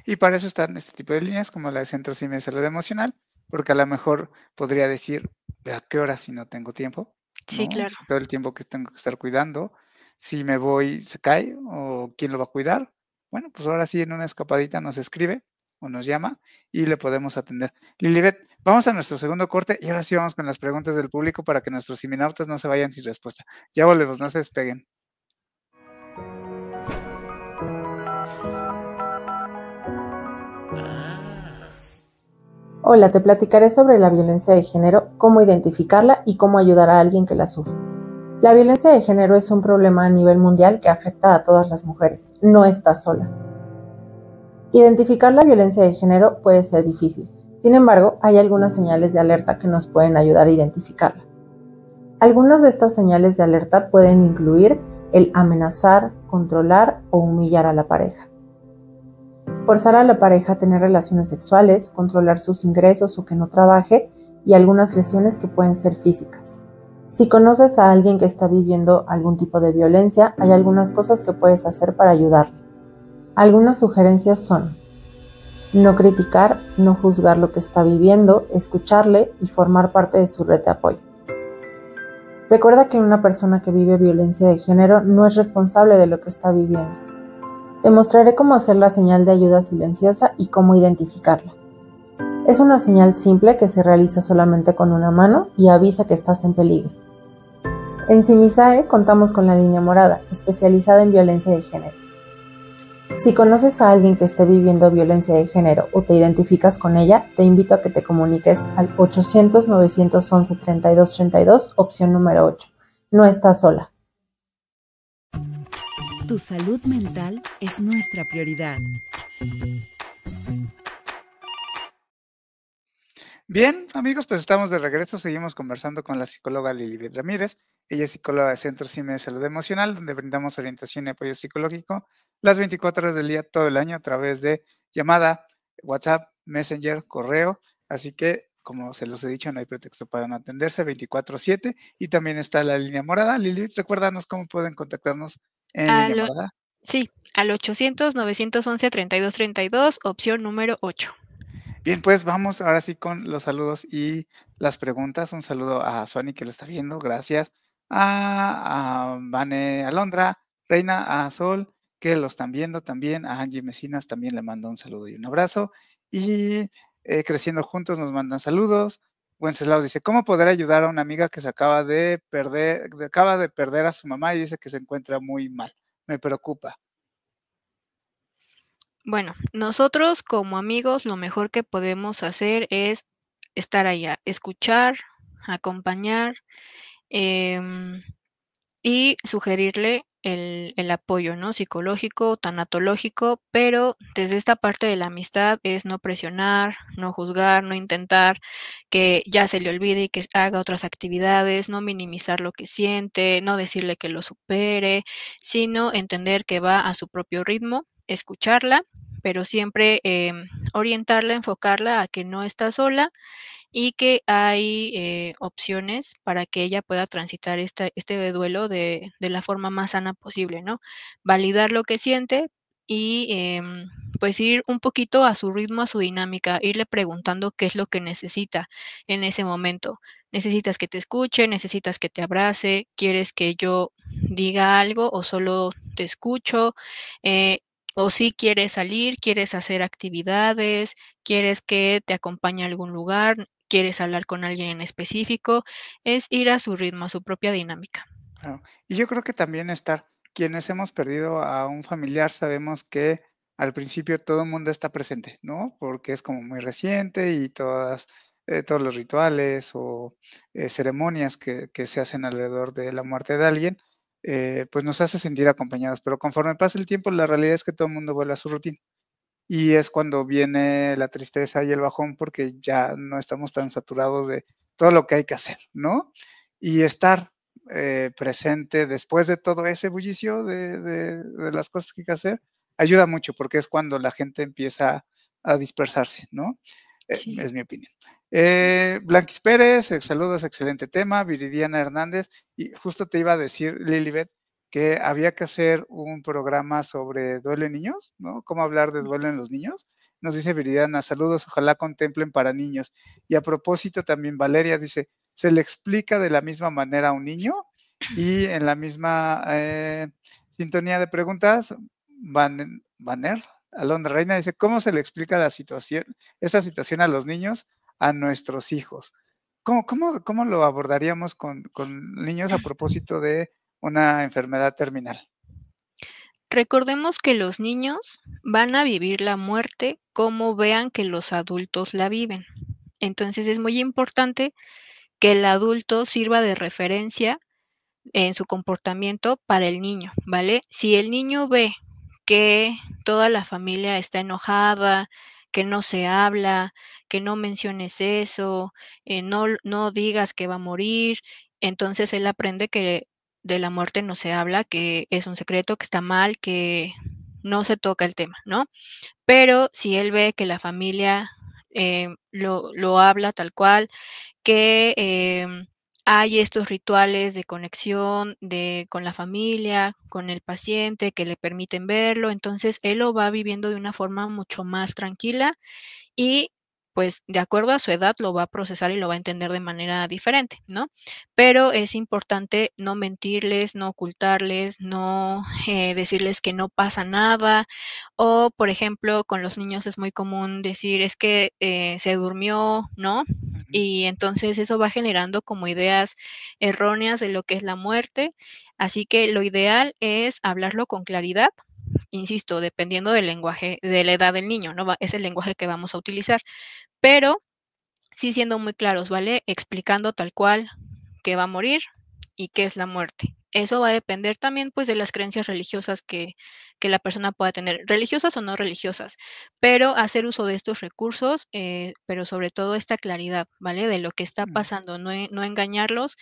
Y para eso están este tipo de líneas como la de Centro CIME de Salud Emocional, porque a lo mejor podría decir, ¿a qué hora si no tengo tiempo? Sí, ¿No? claro. Si todo el tiempo que tengo que estar cuidando, si me voy, se cae, o quién lo va a cuidar. Bueno, pues ahora sí en una escapadita nos escribe o nos llama y le podemos atender. Lilibet, vamos a nuestro segundo corte y ahora sí vamos con las preguntas del público para que nuestros siminautas no se vayan sin respuesta. Ya volvemos, no se despeguen. Hola, te platicaré sobre la violencia de género, cómo identificarla y cómo ayudar a alguien que la sufre. La violencia de género es un problema a nivel mundial que afecta a todas las mujeres. No estás sola. Identificar la violencia de género puede ser difícil. Sin embargo, hay algunas señales de alerta que nos pueden ayudar a identificarla. Algunas de estas señales de alerta pueden incluir el amenazar, controlar o humillar a la pareja. Forzar a la pareja a tener relaciones sexuales, controlar sus ingresos o que no trabaje y algunas lesiones que pueden ser físicas. Si conoces a alguien que está viviendo algún tipo de violencia, hay algunas cosas que puedes hacer para ayudarle. Algunas sugerencias son: no criticar, no juzgar lo que está viviendo, escucharle y formar parte de su red de apoyo. Recuerda que una persona que vive violencia de género no es responsable de lo que está viviendo. Te mostraré cómo hacer la señal de ayuda silenciosa y cómo identificarla. Es una señal simple que se realiza solamente con una mano y avisa que estás en peligro. En Simisae contamos con la línea morada, especializada en violencia de género. Si conoces a alguien que esté viviendo violencia de género o te identificas con ella, te invito a que te comuniques al 800-911-3232, opción número 8. No estás sola. Tu salud mental es nuestra prioridad. Bien, amigos, pues estamos de regreso. Seguimos conversando con la psicóloga Lilibet Ramírez. Ella es psicóloga de Centro CIME de Salud Emocional, donde brindamos orientación y apoyo psicológico las 24 horas del día, todo el año, a través de llamada, WhatsApp, Messenger, correo. Así que como se los he dicho, no hay pretexto para no atenderse 24/7 y también está la línea morada. Lili, recuérdanos cómo pueden contactarnos en línea Al o morada. Sí, al 800-911-3232, opción número 8. Bien, pues vamos ahora sí con los saludos y las preguntas. Un saludo a Suani que lo está viendo, gracias. A Vane Alondra, Reina, a Sol, que lo están viendo también. A Angie Mesinas también le mando un saludo y un abrazo. Y Creciendo Juntos nos mandan saludos. Wenceslao dice, ¿cómo poder ayudar a una amiga que se acaba de perder a su mamá y dice que se encuentra muy mal? Me preocupa. Bueno, nosotros como amigos lo mejor que podemos hacer es estar allá, escuchar, acompañar, em, y sugerirle el apoyo, ¿no? Psicológico, tanatológico, pero desde esta parte de la amistad es no presionar, no juzgar, no intentar que ya se le olvide y que haga otras actividades, no minimizar lo que siente, no decirle que lo supere, sino entender que va a su propio ritmo, escucharla, pero siempre orientarla, enfocarla a que no está sola y que hay opciones para que ella pueda transitar este duelo de la forma más sana posible, ¿no? Validar lo que siente y pues ir un poquito a su ritmo, a su dinámica, irle preguntando qué es lo que necesita en ese momento. ¿Necesitas que te escuche? ¿Necesitas que te abrace? ¿Quieres que yo diga algo o solo te escucho? O si quieres salir, quieres hacer actividades, quieres que te acompañe a algún lugar, quieres hablar con alguien en específico, es ir a su ritmo, a su propia dinámica. Claro. Y yo creo que también quienes hemos perdido a un familiar, sabemos que al principio todo el mundo está presente, ¿no? Porque es como muy reciente y todos los rituales o ceremonias que se hacen alrededor de la muerte de alguien, pues nos hace sentir acompañados. Pero conforme pasa el tiempo, la realidad es que todo el mundo vuelve a su rutina. Y es cuando viene la tristeza y el bajón porque ya no estamos tan saturados de todo lo que hay que hacer, ¿no? Y estar presente después de todo ese bullicio de las cosas que hay que hacer, ayuda mucho porque es cuando la gente empieza a dispersarse, ¿no? Sí. Es mi opinión. Blanquis Pérez, saludos, excelente tema. Viridiana Hernández, y justo te iba a decir, Lilibet, que había que hacer un programa sobre duelo en niños, ¿no? Cómo hablar de duelo en los niños. Nos dice Viridiana, saludos, ojalá contemplen para niños. Y a propósito también Valeria dice, se le explica de la misma manera a un niño y en la misma sintonía de preguntas, Vaner, Alondra Reina dice, ¿cómo se le explica esta situación a los niños, a nuestros hijos? ¿Cómo lo abordaríamos con niños a propósito de una enfermedad terminal? Recordemos que los niños van a vivir la muerte como vean que los adultos la viven. Entonces es muy importante que el adulto sirva de referencia en su comportamiento para el niño, ¿vale? Si el niño ve que toda la familia está enojada, que no se habla, que no menciones eso, no digas que va a morir, entonces él aprende que de la muerte no se habla, que es un secreto, que está mal, que no se toca el tema, ¿no? Pero si él ve que la familia lo habla tal cual, que hay estos rituales de conexión con la familia, con el paciente, que le permiten verlo. Entonces, él lo va viviendo de una forma mucho más tranquila y pues de acuerdo a su edad lo va a procesar y lo va a entender de manera diferente, ¿no? Pero es importante no mentirles, no ocultarles, no decirles que no pasa nada. O, por ejemplo, con los niños es muy común decir, es que se durmió, ¿no? Ujú. Y entonces eso va generando como ideas erróneas de lo que es la muerte. Así que lo ideal es hablarlo con claridad, insisto, dependiendo del lenguaje, de la edad del niño, ¿no? Es el lenguaje que vamos a utilizar, pero sí siendo muy claros, ¿vale? Explicando tal cual que va a morir y qué es la muerte. Eso va a depender también, pues, de las creencias religiosas que la persona pueda tener, religiosas o no religiosas, pero hacer uso de estos recursos, pero sobre todo esta claridad, ¿vale? De lo que está Mm, pasando, no engañarlos.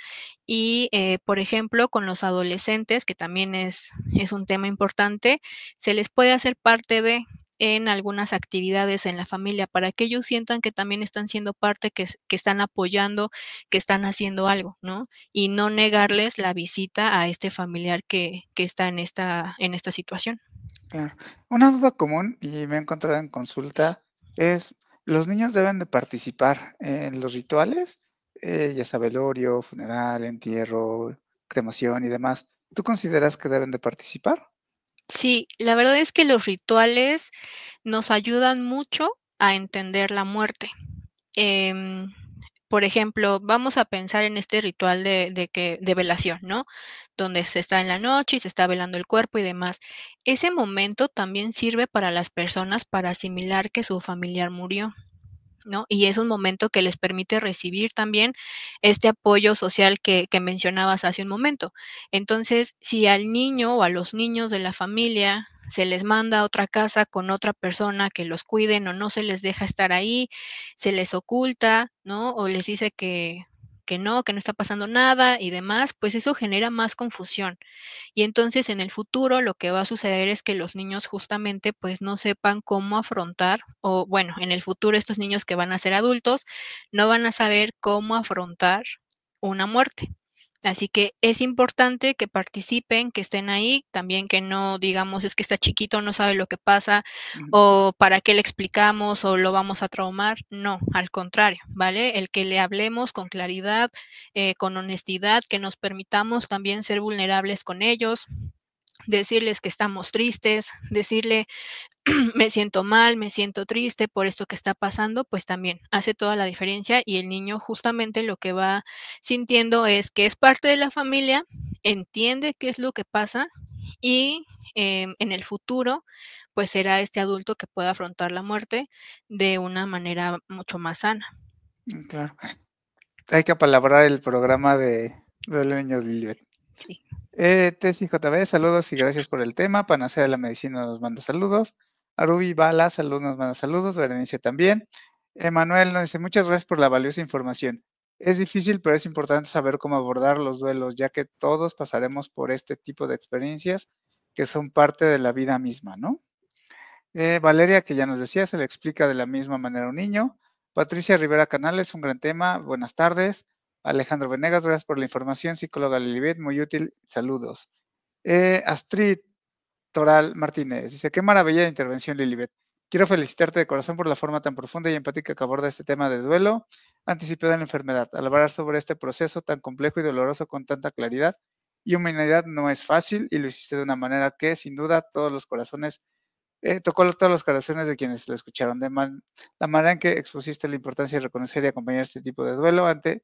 Y, por ejemplo, con los adolescentes, que también es un tema importante, se les puede hacer parte de en algunas actividades en la familia, para que ellos sientan que también están siendo parte, que están apoyando, que están haciendo algo, ¿no? Y no negarles la visita a este familiar que está en esta situación. Claro. Una duda común, y me he encontrado en consulta, es, ¿los niños deben de participar en los rituales? Ya sea velorio, funeral, entierro, cremación y demás. ¿Tú consideras que deben de participar? Sí, la verdad es que los rituales nos ayudan mucho a entender la muerte. Em, por ejemplo, vamos a pensar en este ritual de velación, ¿no? Donde se está en la noche y se está velando el cuerpo y demás. Ese momento también sirve para las personas para asimilar que su familiar murió, ¿no? Y es un momento que les permite recibir también este apoyo social que mencionabas hace un momento. Entonces, si al niño o a los niños de la familia se les manda a otra casa con otra persona que los cuiden o no se les deja estar ahí, se les oculta, ¿no? O les dice que no está pasando nada y demás, pues eso genera más confusión. Y entonces en el futuro lo que va a suceder es que los niños justamente pues no sepan cómo afrontar, o bueno, en el futuro estos niños que van a ser adultos no van a saber cómo afrontar una muerte. Así que es importante que participen, que estén ahí, también que no digamos es que está chiquito, no sabe lo que pasa, Ujú. o para qué le explicamos o lo vamos a traumar. No, al contrario, ¿vale? El que le hablemos con claridad, con honestidad, que nos permitamos también ser vulnerables con ellos, decirles que estamos tristes, decirle me siento mal, me siento triste por esto que está pasando, pues también hace toda la diferencia y el niño justamente lo que va sintiendo es que es parte de la familia, entiende qué es lo que pasa y en el futuro pues será este adulto que pueda afrontar la muerte de una manera mucho más sana. Claro. Hay que apalabrar el programa de los niños Lilibet. Sí. Tessy JB, saludos y gracias por el tema. Panacea de la Medicina nos manda saludos. Arubi Bala, saludos, nos manda saludos. Berenice también. Emanuel nos dice, muchas gracias por la valiosa información. Es difícil, pero es importante saber cómo abordar los duelos, ya que todos pasaremos por este tipo de experiencias que son parte de la vida misma, ¿no? Valeria, que ya nos decía, se le explica de la misma manera a un niño. Patricia Rivera Canales, un gran tema. Buenas tardes. Alejandro Venegas, gracias por la información. Psicóloga Lilibet, muy útil. Saludos. Astrid Toral Martínez dice: qué maravilla de intervención, Lilibet. Quiero felicitarte de corazón por la forma tan profunda y empática que aborda este tema de duelo anticipado en la enfermedad. Al hablar sobre este proceso tan complejo y doloroso con tanta claridad y humanidad no es fácil y lo hiciste de una manera que, sin duda, todos los corazones tocó todos los corazones de quienes lo escucharon. La manera en que expusiste la importancia de reconocer y acompañar este tipo de duelo ante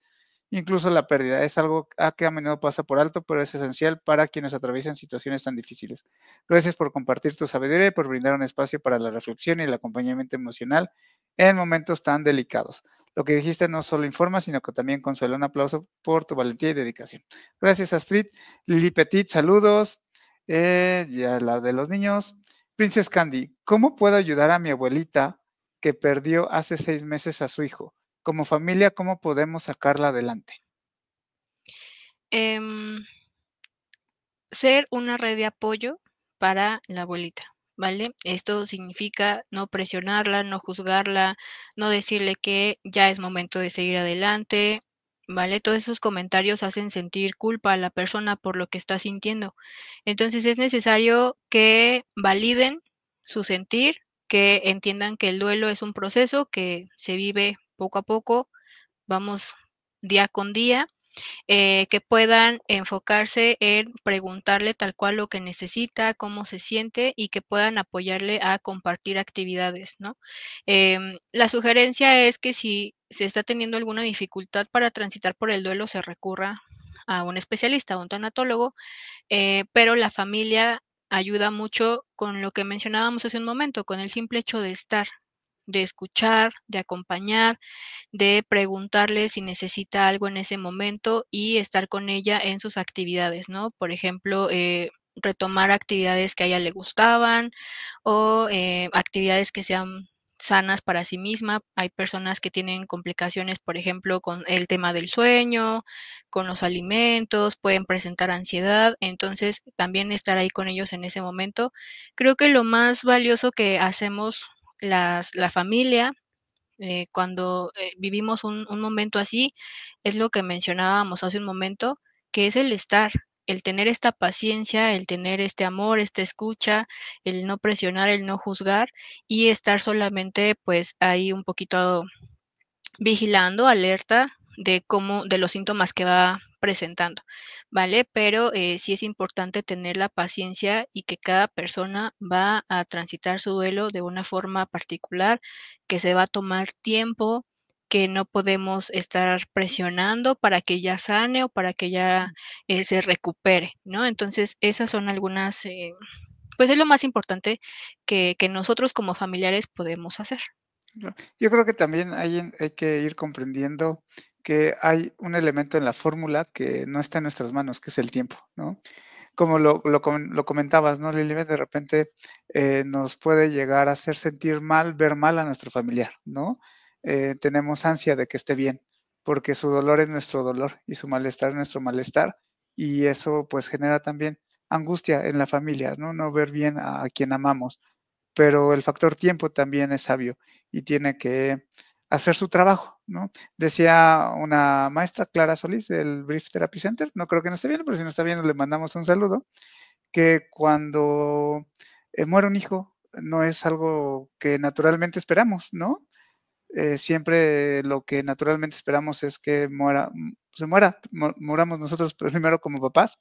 incluso la pérdida. Es algo que a menudo pasa por alto, pero es esencial para quienes atraviesan situaciones tan difíciles. Gracias por compartir tu sabiduría y por brindar un espacio para la reflexión y el acompañamiento emocional en momentos tan delicados. Lo que dijiste no solo informa, sino que también consuela. Un aplauso por tu valentía y dedicación. Gracias, Astrid. Lili Petit, saludos. Ya la de los niños. Princess Candy, ¿cómo puedo ayudar a mi abuelita que perdió hace 6 meses a su hijo? Como familia, ¿cómo podemos sacarla adelante? Em, Ser una red de apoyo para la abuelita, ¿vale? Esto significa no presionarla, no juzgarla, no decirle que ya es momento de seguir adelante, ¿vale? Todos esos comentarios hacen sentir culpa a la persona por lo que está sintiendo. Entonces es necesario que validen su sentir, que entiendan que el duelo es un proceso que se vive poco a poco, vamos día con día, que puedan enfocarse en preguntarle tal cual lo que necesita, cómo se siente y que puedan apoyarle a compartir actividades, ¿no? La sugerencia es que si se está teniendo alguna dificultad para transitar por el duelo, se recurra a un especialista, a un tanatólogo, pero la familia ayuda mucho con lo que mencionábamos hace un momento, con el simple hecho de estar, de escuchar, de acompañar, de preguntarle si necesita algo en ese momento y estar con ella en sus actividades, ¿no? Por ejemplo, retomar actividades que a ella le gustaban o actividades que sean sanas para sí misma. Hay personas que tienen complicaciones, por ejemplo, con el tema del sueño, con los alimentos, pueden presentar ansiedad, entonces también estar ahí con ellos en ese momento. Creo que lo más valioso que hacemos la familia cuando vivimos un momento así, es lo que mencionábamos hace un momento, que es el estar, el tener esta paciencia, el tener este amor, esta escucha, el no presionar, el no juzgar y estar solamente pues ahí un poquito vigilando, alerta de los síntomas que va presentando, ¿vale? Pero sí es importante tener la paciencia y que cada persona va a transitar su duelo de una forma particular, que se va a tomar tiempo, que no podemos estar presionando para que ya sane o para que ya se recupere, ¿no? Entonces, esas son algunas, pues es lo más importante que nosotros como familiares podemos hacer. Yo creo que también hay que ir comprendiendo que hay un elemento en la fórmula que no está en nuestras manos, que es el tiempo, ¿no? Como lo comentabas, ¿no, Lilibet? De repente nos puede llegar a hacer sentir mal, ver mal a nuestro familiar, ¿no? Tenemos ansia de que esté bien, porque su dolor es nuestro dolor y su malestar es nuestro malestar, y eso pues genera también angustia en la familia, ¿no? No ver bien a quien amamos, pero el factor tiempo también es sabio y tiene que hacer su trabajo, ¿no? Decía una maestra, Clara Solís, del Brief Therapy Center, no creo que no esté viendo, pero si no está viendo le mandamos un saludo, que cuando muere un hijo no es algo que naturalmente esperamos, ¿no? Siempre lo que naturalmente esperamos es que moramos nosotros primero como papás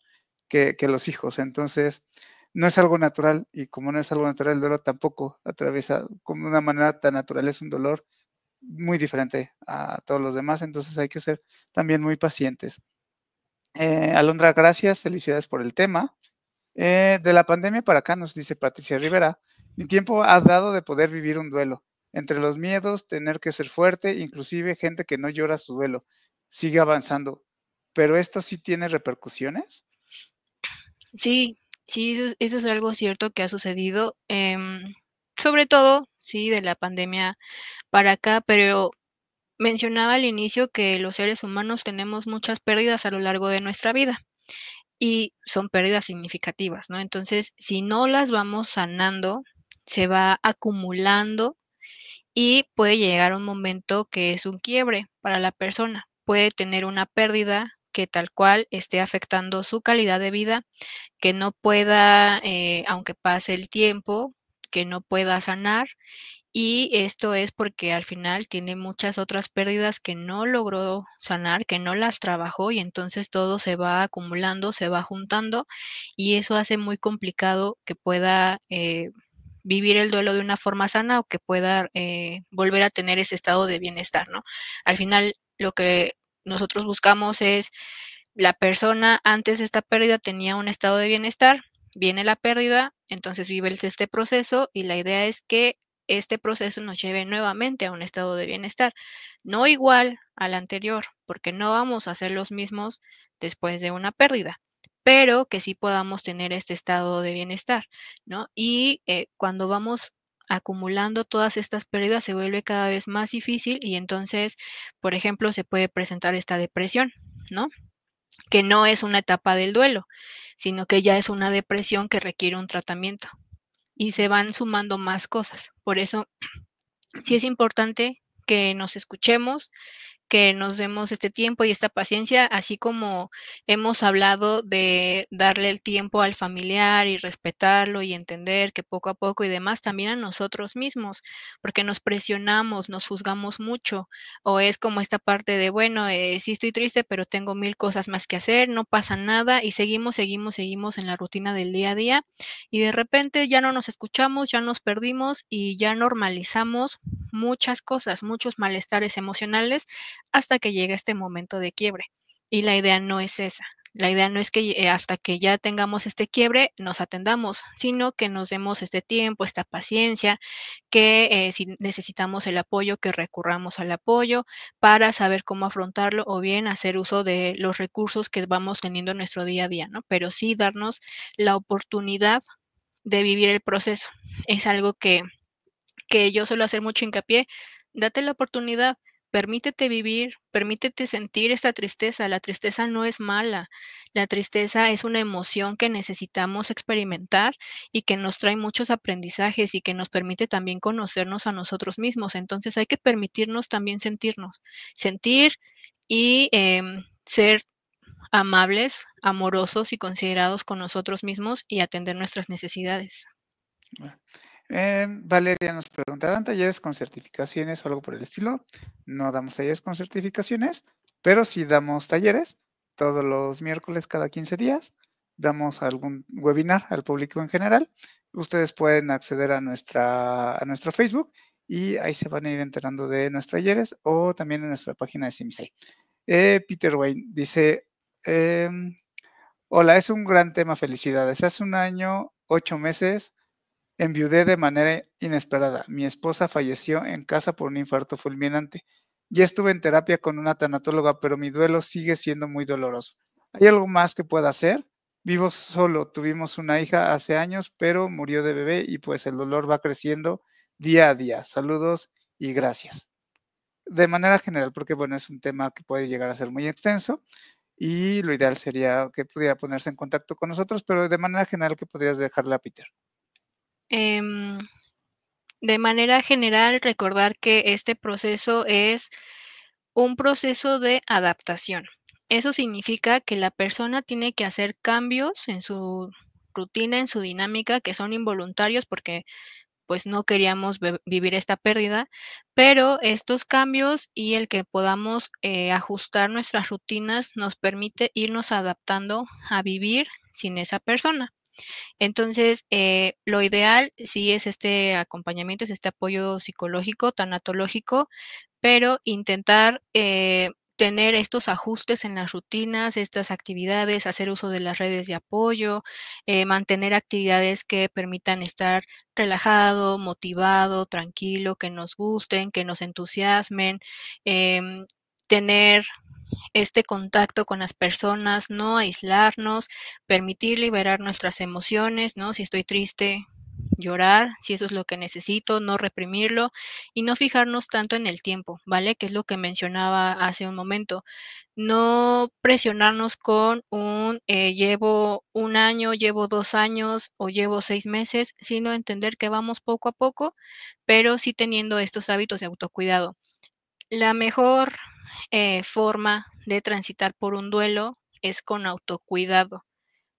que los hijos. Entonces, no es algo natural y como no es algo natural, el dolor tampoco atraviesa como una manera tan natural, es un dolor muy diferente a todos los demás, entonces hay que ser también muy pacientes. Alondra, gracias, felicidades por el tema. De la pandemia para acá, nos dice Patricia Rivera, mi tiempo ha dado de poder vivir un duelo. Entre los miedos, tener que ser fuerte, inclusive gente que no llora su duelo, sigue avanzando. Pero esto sí tiene repercusiones. Sí, sí, eso es algo cierto que ha sucedido, sobre todo, sí, de la pandemia para acá, pero mencionaba al inicio que los seres humanos tenemos muchas pérdidas a lo largo de nuestra vida y son pérdidas significativas, ¿no? Entonces, si no las vamos sanando, se va acumulando y puede llegar un momento que es un quiebre para la persona. Puede tener una pérdida que tal cual esté afectando su calidad de vida, que no pueda, aunque pase el tiempo, que no pueda sanar. Y esto es porque al final tiene muchas otras pérdidas que no logró sanar, que no las trabajó y entonces todo se va acumulando, se va juntando y eso hace muy complicado que pueda vivir el duelo de una forma sana o que pueda volver a tener ese estado de bienestar, ¿no? Al final lo que nosotros buscamos es la persona antes de esta pérdida tenía un estado de bienestar, viene la pérdida, entonces vive este proceso y la idea es que este proceso nos lleve nuevamente a un estado de bienestar, no igual al anterior, porque no vamos a ser los mismos después de una pérdida, pero que sí podamos tener este estado de bienestar, ¿no? Y cuando vamos acumulando todas estas pérdidas se vuelve cada vez más difícil y entonces, por ejemplo, se puede presentar esta depresión, ¿no? Que no es una etapa del duelo, sino que ya es una depresión que requiere un tratamiento y se van sumando más cosas. Por eso, sí es importante que nos escuchemos, que nos demos este tiempo y esta paciencia, así como hemos hablado de darle el tiempo al familiar y respetarlo y entender que poco a poco y demás, también a nosotros mismos, porque nos presionamos, nos juzgamos mucho, o es como esta parte de, bueno, sí estoy triste, pero tengo mil cosas más que hacer, no pasa nada y seguimos en la rutina del día a día y de repente ya no nos escuchamos, ya nos perdimos y ya normalizamos muchas cosas, muchos malestares emocionales hasta que llega este momento de quiebre. Y la idea no es esa. La idea no es que hasta que ya tengamos este quiebre nos atendamos, sino que nos demos este tiempo, esta paciencia, que si necesitamos el apoyo, que recurramos al apoyo para saber cómo afrontarlo o bien hacer uso de los recursos que vamos teniendo en nuestro día a día, ¿no? Pero sí darnos la oportunidad de vivir el proceso. Es algo que yo suelo hacer mucho hincapié, date la oportunidad, permítete vivir, permítete sentir esta tristeza. La tristeza no es mala, la tristeza es una emoción que necesitamos experimentar y que nos trae muchos aprendizajes y que nos permite también conocernos a nosotros mismos. Entonces hay que permitirnos también sentirnos, sentir y ser amables, amorosos y considerados con nosotros mismos y atender nuestras necesidades. Valeria nos pregunta, ¿dan talleres con certificaciones o algo por el estilo? No damos talleres con certificaciones, pero sí damos talleres todos los miércoles cada 15 días. Damos algún webinar al público en general. Ustedes pueden acceder a nuestro Facebook y ahí se van a ir enterando de nuestros talleres o también en nuestra página de Simisei. Peter Wayne dice, hola, es un gran tema, felicidades. Hace 1 año, 8 meses, enviudé de manera inesperada. Mi esposa falleció en casa por un infarto fulminante. Ya estuve en terapia con una tanatóloga, pero mi duelo sigue siendo muy doloroso. ¿Hay algo más que pueda hacer? Vivo solo, tuvimos una hija hace años, pero murió de bebé y pues el dolor va creciendo día a día. Saludos y gracias. De manera general, porque bueno, es un tema que puede llegar a ser muy extenso y lo ideal sería que pudiera ponerse en contacto con nosotros, pero de manera general, ¿qué podrías dejarle a Peter? Em, de manera general, recordar que este proceso es un proceso de adaptación. Eso significa que la persona tiene que hacer cambios en su rutina, en su dinámica, que son involuntarios porque pues no queríamos vivir esta pérdida, pero estos cambios y el que podamos ajustar nuestras rutinas nos permite irnos adaptando a vivir sin esa persona. Entonces, lo ideal sí es este acompañamiento, es este apoyo psicológico, tanatológico, pero intentar tener estos ajustes en las rutinas, estas actividades, hacer uso de las redes de apoyo, mantener actividades que permitan estar relajado, motivado, tranquilo, que nos gusten, que nos entusiasmen, tener este contacto con las personas, no aislarnos, permitir liberar nuestras emociones, ¿no? Si estoy triste, llorar, si eso es lo que necesito, no reprimirlo y no fijarnos tanto en el tiempo, ¿vale? Que es lo que mencionaba hace un momento. No presionarnos con llevo 1 año, llevo 2 años o llevo 6 meses, sino entender que vamos poco a poco, pero sí teniendo estos hábitos de autocuidado. La mejor forma de transitar por un duelo es con autocuidado.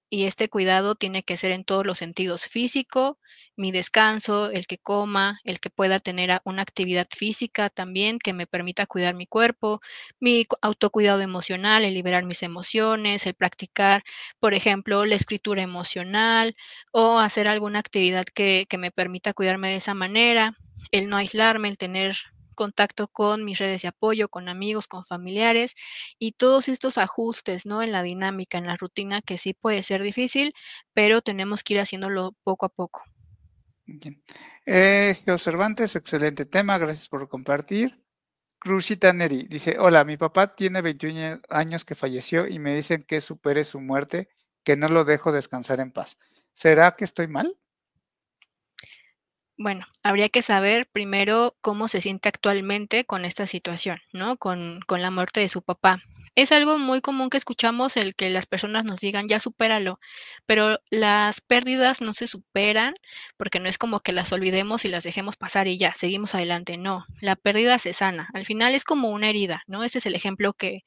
Y este cuidado tiene que ser en todos los sentidos: físico, mi descanso, el que coma, el que pueda tener una actividad física también que me permita cuidar mi cuerpo, mi autocuidado emocional, el liberar mis emociones, el practicar, por ejemplo, la escritura emocional o hacer alguna actividad que me permita cuidarme de esa manera, el no aislarme, el tener contacto con mis redes de apoyo, con amigos, con familiares y todos estos ajustes, ¿no? En la dinámica, en la rutina, que sí puede ser difícil, pero tenemos que ir haciéndolo poco a poco. Bien. Geo Cervantes, excelente tema, gracias por compartir. Cruzita Neri dice, hola, mi papá tiene 21 años que falleció y me dicen que supere su muerte, que no lo dejo descansar en paz. ¿Será que estoy mal? Bueno, habría que saber primero cómo se siente actualmente con esta situación, ¿no? Con la muerte de su papá. Es algo muy común que escuchamos el que las personas nos digan: "Ya supéralo", pero las pérdidas no se superan, porque no es como que las olvidemos y las dejemos pasar y ya, seguimos adelante, no, la pérdida se sana. Al final es como una herida, ¿no? Ese es el ejemplo que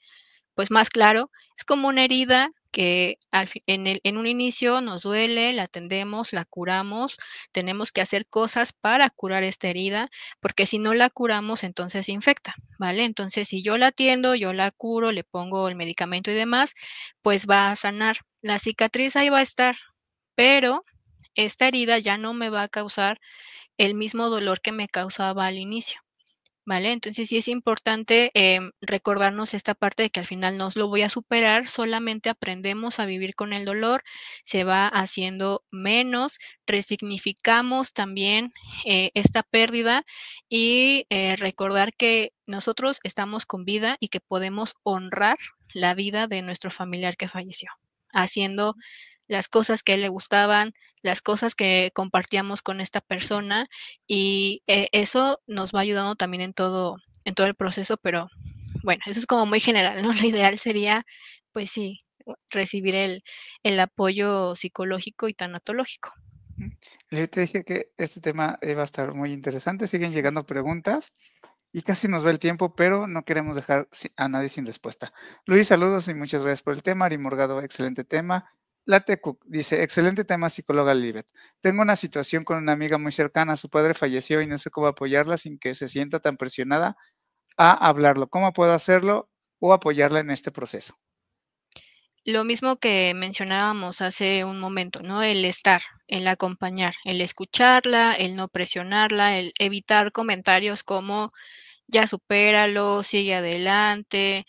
pues, más claro, es como una herida que al fi en un inicio nos duele, la atendemos, la curamos, tenemos que hacer cosas para curar esta herida, porque si no la curamos, entonces se infecta, ¿vale? Entonces, si yo la atiendo, yo la curo, le pongo el medicamento y demás, pues va a sanar. La cicatriz ahí va a estar, pero esta herida ya no me va a causar el mismo dolor que me causaba al inicio. ¿Vale? Entonces, sí es importante, recordarnos esta parte de que al final no lo voy a superar, solamente aprendemos a vivir con el dolor, se va haciendo menos, resignificamos también, esta pérdida y, recordar que nosotros estamos con vida y que podemos honrar la vida de nuestro familiar que falleció, haciendo las cosas que a él le gustaban, las cosas que compartíamos con esta persona y eso nos va ayudando también en todo el proceso, pero bueno, eso es como muy general, ¿no? Lo ideal sería, pues sí, recibir el apoyo psicológico y tanatológico. Yo te dije que este tema iba a estar muy interesante. Siguen llegando preguntas y casi nos va el tiempo, pero no queremos dejar a nadie sin respuesta. Luis, saludos y muchas gracias por el tema. Ari Morgado, excelente tema. Late Cook dice, excelente tema, psicóloga Libet. Tengo una situación con una amiga muy cercana. Su padre falleció y no sé cómo apoyarla sin que se sienta tan presionada a hablarlo. ¿Cómo puedo hacerlo o apoyarla en este proceso? Lo mismo que mencionábamos hace un momento, ¿no? El estar, el acompañar, el escucharla, el no presionarla, el evitar comentarios como ya supéralo, sigue adelante,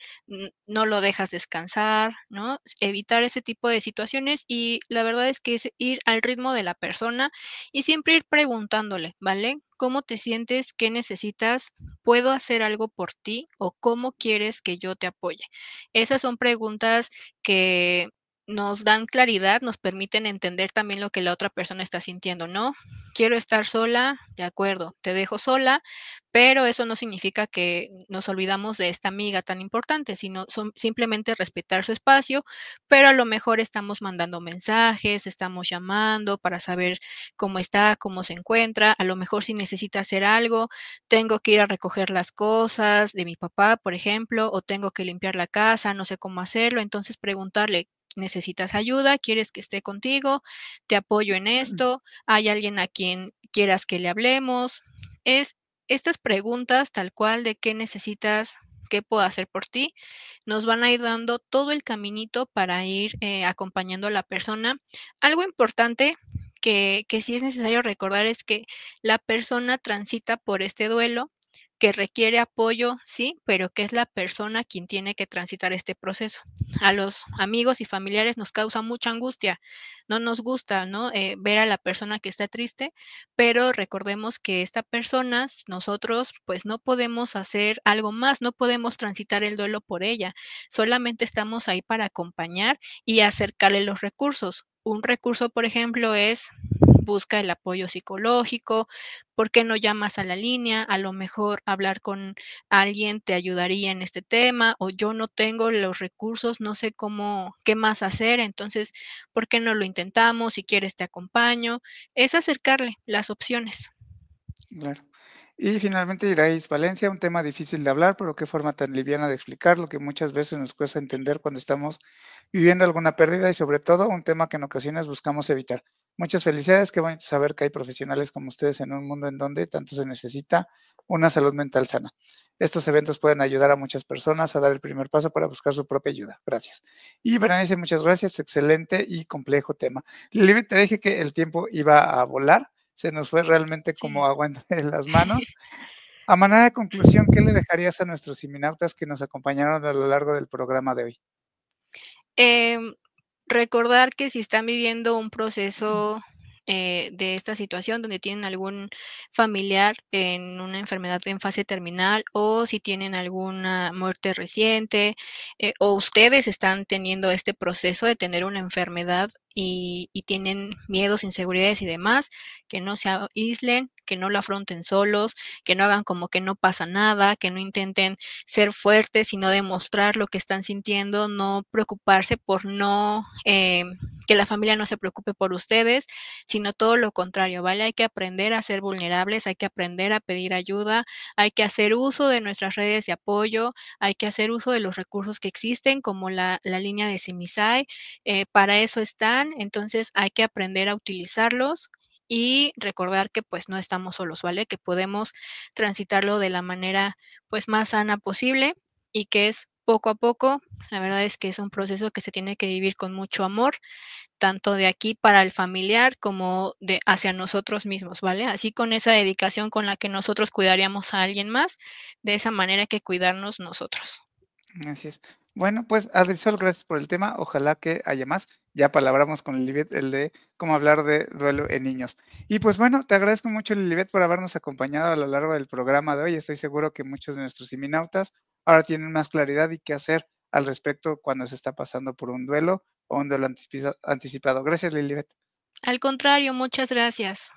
no lo dejas descansar, ¿no? Evitar ese tipo de situaciones y la verdad es que es ir al ritmo de la persona y siempre ir preguntándole, ¿vale? ¿Cómo te sientes? ¿Qué necesitas? ¿Puedo hacer algo por ti? ¿O cómo quieres que yo te apoye? Esas son preguntas que nos dan claridad, nos permiten entender también lo que la otra persona está sintiendo, ¿no? Quiero estar sola, de acuerdo, te dejo sola, pero eso no significa que nos olvidamos de esta amiga tan importante, sino simplemente respetar su espacio, pero a lo mejor estamos mandando mensajes, estamos llamando para saber cómo está, cómo se encuentra, a lo mejor si necesita hacer algo, tengo que ir a recoger las cosas de mi papá, por ejemplo, o tengo que limpiar la casa, no sé cómo hacerlo, entonces preguntarle, ¿necesitas ayuda? ¿Quieres que esté contigo? ¿Te apoyo en esto? ¿Hay alguien a quien quieras que le hablemos? Es estas preguntas tal cual de qué necesitas, qué puedo hacer por ti, nos van a ir dando todo el caminito para ir acompañando a la persona. Algo importante que sí es necesario recordar es que la persona transita por este duelo, que requiere apoyo, sí, pero que es la persona quien tiene que transitar este proceso. A los amigos y familiares nos causa mucha angustia, no nos gusta, ¿no? Ver a la persona que está triste, pero recordemos que esta persona, nosotros, pues no podemos hacer algo más, no podemos transitar el duelo por ella, solamente estamos ahí para acompañar y acercarle los recursos. Un recurso, por ejemplo, es busca el apoyo psicológico, ¿por qué no llamas a la línea? A lo mejor hablar con alguien te ayudaría en este tema, o yo no tengo los recursos, no sé cómo, qué más hacer, entonces, ¿por qué no lo intentamos? Si quieres te acompaño. Es acercarle las opciones. Claro. Y finalmente Irais Valencia, un tema difícil de hablar, pero qué forma tan liviana de explicar lo que muchas veces nos cuesta entender cuando estamos viviendo alguna pérdida y sobre todo un tema que en ocasiones buscamos evitar. Muchas felicidades, qué bonito saber que hay profesionales como ustedes en un mundo en donde tanto se necesita una salud mental sana. Estos eventos pueden ayudar a muchas personas a dar el primer paso para buscar su propia ayuda. Gracias. Y Berenice, muchas gracias, excelente y complejo tema. Lili, te dije que el tiempo iba a volar, se nos fue realmente como Sí. agua entre las manos. A manera de conclusión, ¿qué le dejarías a nuestros siminautas que nos acompañaron a lo largo del programa de hoy? Em, recordar que si están viviendo un proceso, de esta situación donde tienen algún familiar en una enfermedad en fase terminal, o si tienen alguna muerte reciente, o ustedes están teniendo este proceso de tener una enfermedad y tienen miedos, inseguridades y demás, que no se aíslen, que no lo afronten solos, que no hagan como que no pasa nada, que no intenten ser fuertes, sino demostrar lo que están sintiendo, no preocuparse por no, que la familia no se preocupe por ustedes, sino todo lo contrario, ¿vale? Hay que aprender a ser vulnerables, hay que aprender a pedir ayuda, hay que hacer uso de nuestras redes de apoyo, hay que hacer uso de los recursos que existen, como la línea de Simisai, para eso están, entonces hay que aprender a utilizarlos y recordar que pues no estamos solos, ¿vale? Que podemos transitarlo de la manera pues más sana posible y que es poco a poco. La verdad es que es un proceso que se tiene que vivir con mucho amor, tanto de aquí para el familiar como de hacia nosotros mismos, ¿vale? Así con esa dedicación con la que nosotros cuidaríamos a alguien más, de esa manera hay que cuidarnos nosotros. Así es. Bueno, pues, Adrisol, gracias por el tema. Ojalá que haya más. Ya palabramos con Lilibet el de cómo hablar de duelo en niños. Y pues bueno, te agradezco mucho, Lilibet, por habernos acompañado a lo largo del programa de hoy. Estoy seguro que muchos de nuestros siminautas ahora tienen más claridad y qué hacer al respecto cuando se está pasando por un duelo o un duelo anticipado. Gracias, Lilibet. Al contrario, muchas gracias.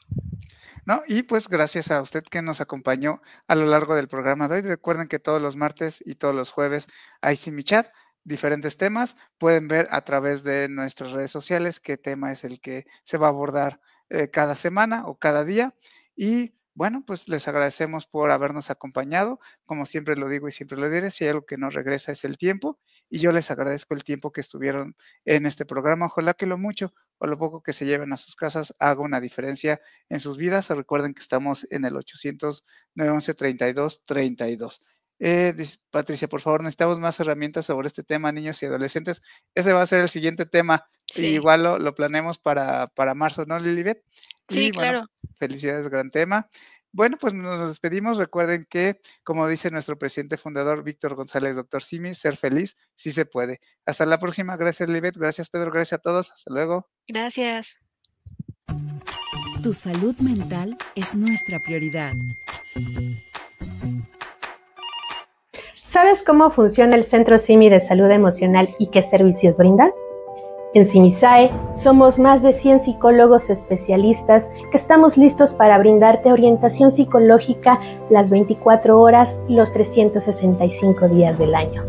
¿No? Y pues gracias a usted que nos acompañó a lo largo del programa de hoy. Recuerden que todos los martes y todos los jueves hay Simichat, diferentes temas. Pueden ver a través de nuestras redes sociales qué tema es el que se va a abordar cada semana o cada día. Y bueno, pues les agradecemos por habernos acompañado. Como siempre lo digo y siempre lo diré, si hay algo que nos regresa es el tiempo. Y yo les agradezco el tiempo que estuvieron en este programa. Ojalá que lo mucho o lo poco que se lleven a sus casas haga una diferencia en sus vidas. Recuerden que estamos en el 800-911-3232. Dice Patricia, por favor, necesitamos más herramientas sobre este tema, niños y adolescentes. Ese va a ser el siguiente tema. Sí. Y igual lo planeamos para marzo, ¿no, Lilibet? Sí, Y bueno, claro. felicidades, gran tema. Bueno, pues nos despedimos. Recuerden que, como dice nuestro presidente fundador Víctor González, doctor Simi, ser feliz sí se puede. Hasta la próxima. Gracias, Lilibet. Gracias, Pedro. Gracias a todos. Hasta luego. Gracias. Tu salud mental es nuestra prioridad. ¿Sabes cómo funciona el Centro Simi de Salud Emocional y qué servicios brinda? En Simisae somos más de 100 psicólogos especialistas que estamos listos para brindarte orientación psicológica las 24 horas, los 365 días del año.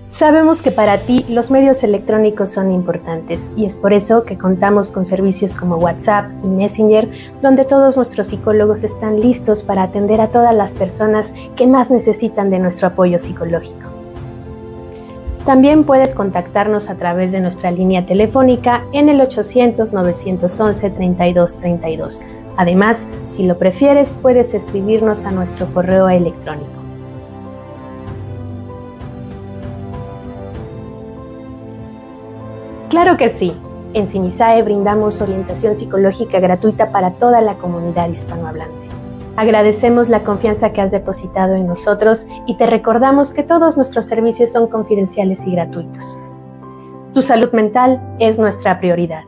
Sabemos que para ti los medios electrónicos son importantes y es por eso que contamos con servicios como WhatsApp y Messenger, donde todos nuestros psicólogos están listos para atender a todas las personas que más necesitan de nuestro apoyo psicológico. También puedes contactarnos a través de nuestra línea telefónica en el 800-911-3232. Además, si lo prefieres, puedes escribirnos a nuestro correo electrónico. Claro que sí. En Simisae brindamos orientación psicológica gratuita para toda la comunidad hispanohablante. Agradecemos la confianza que has depositado en nosotros y te recordamos que todos nuestros servicios son confidenciales y gratuitos. Tu salud mental es nuestra prioridad.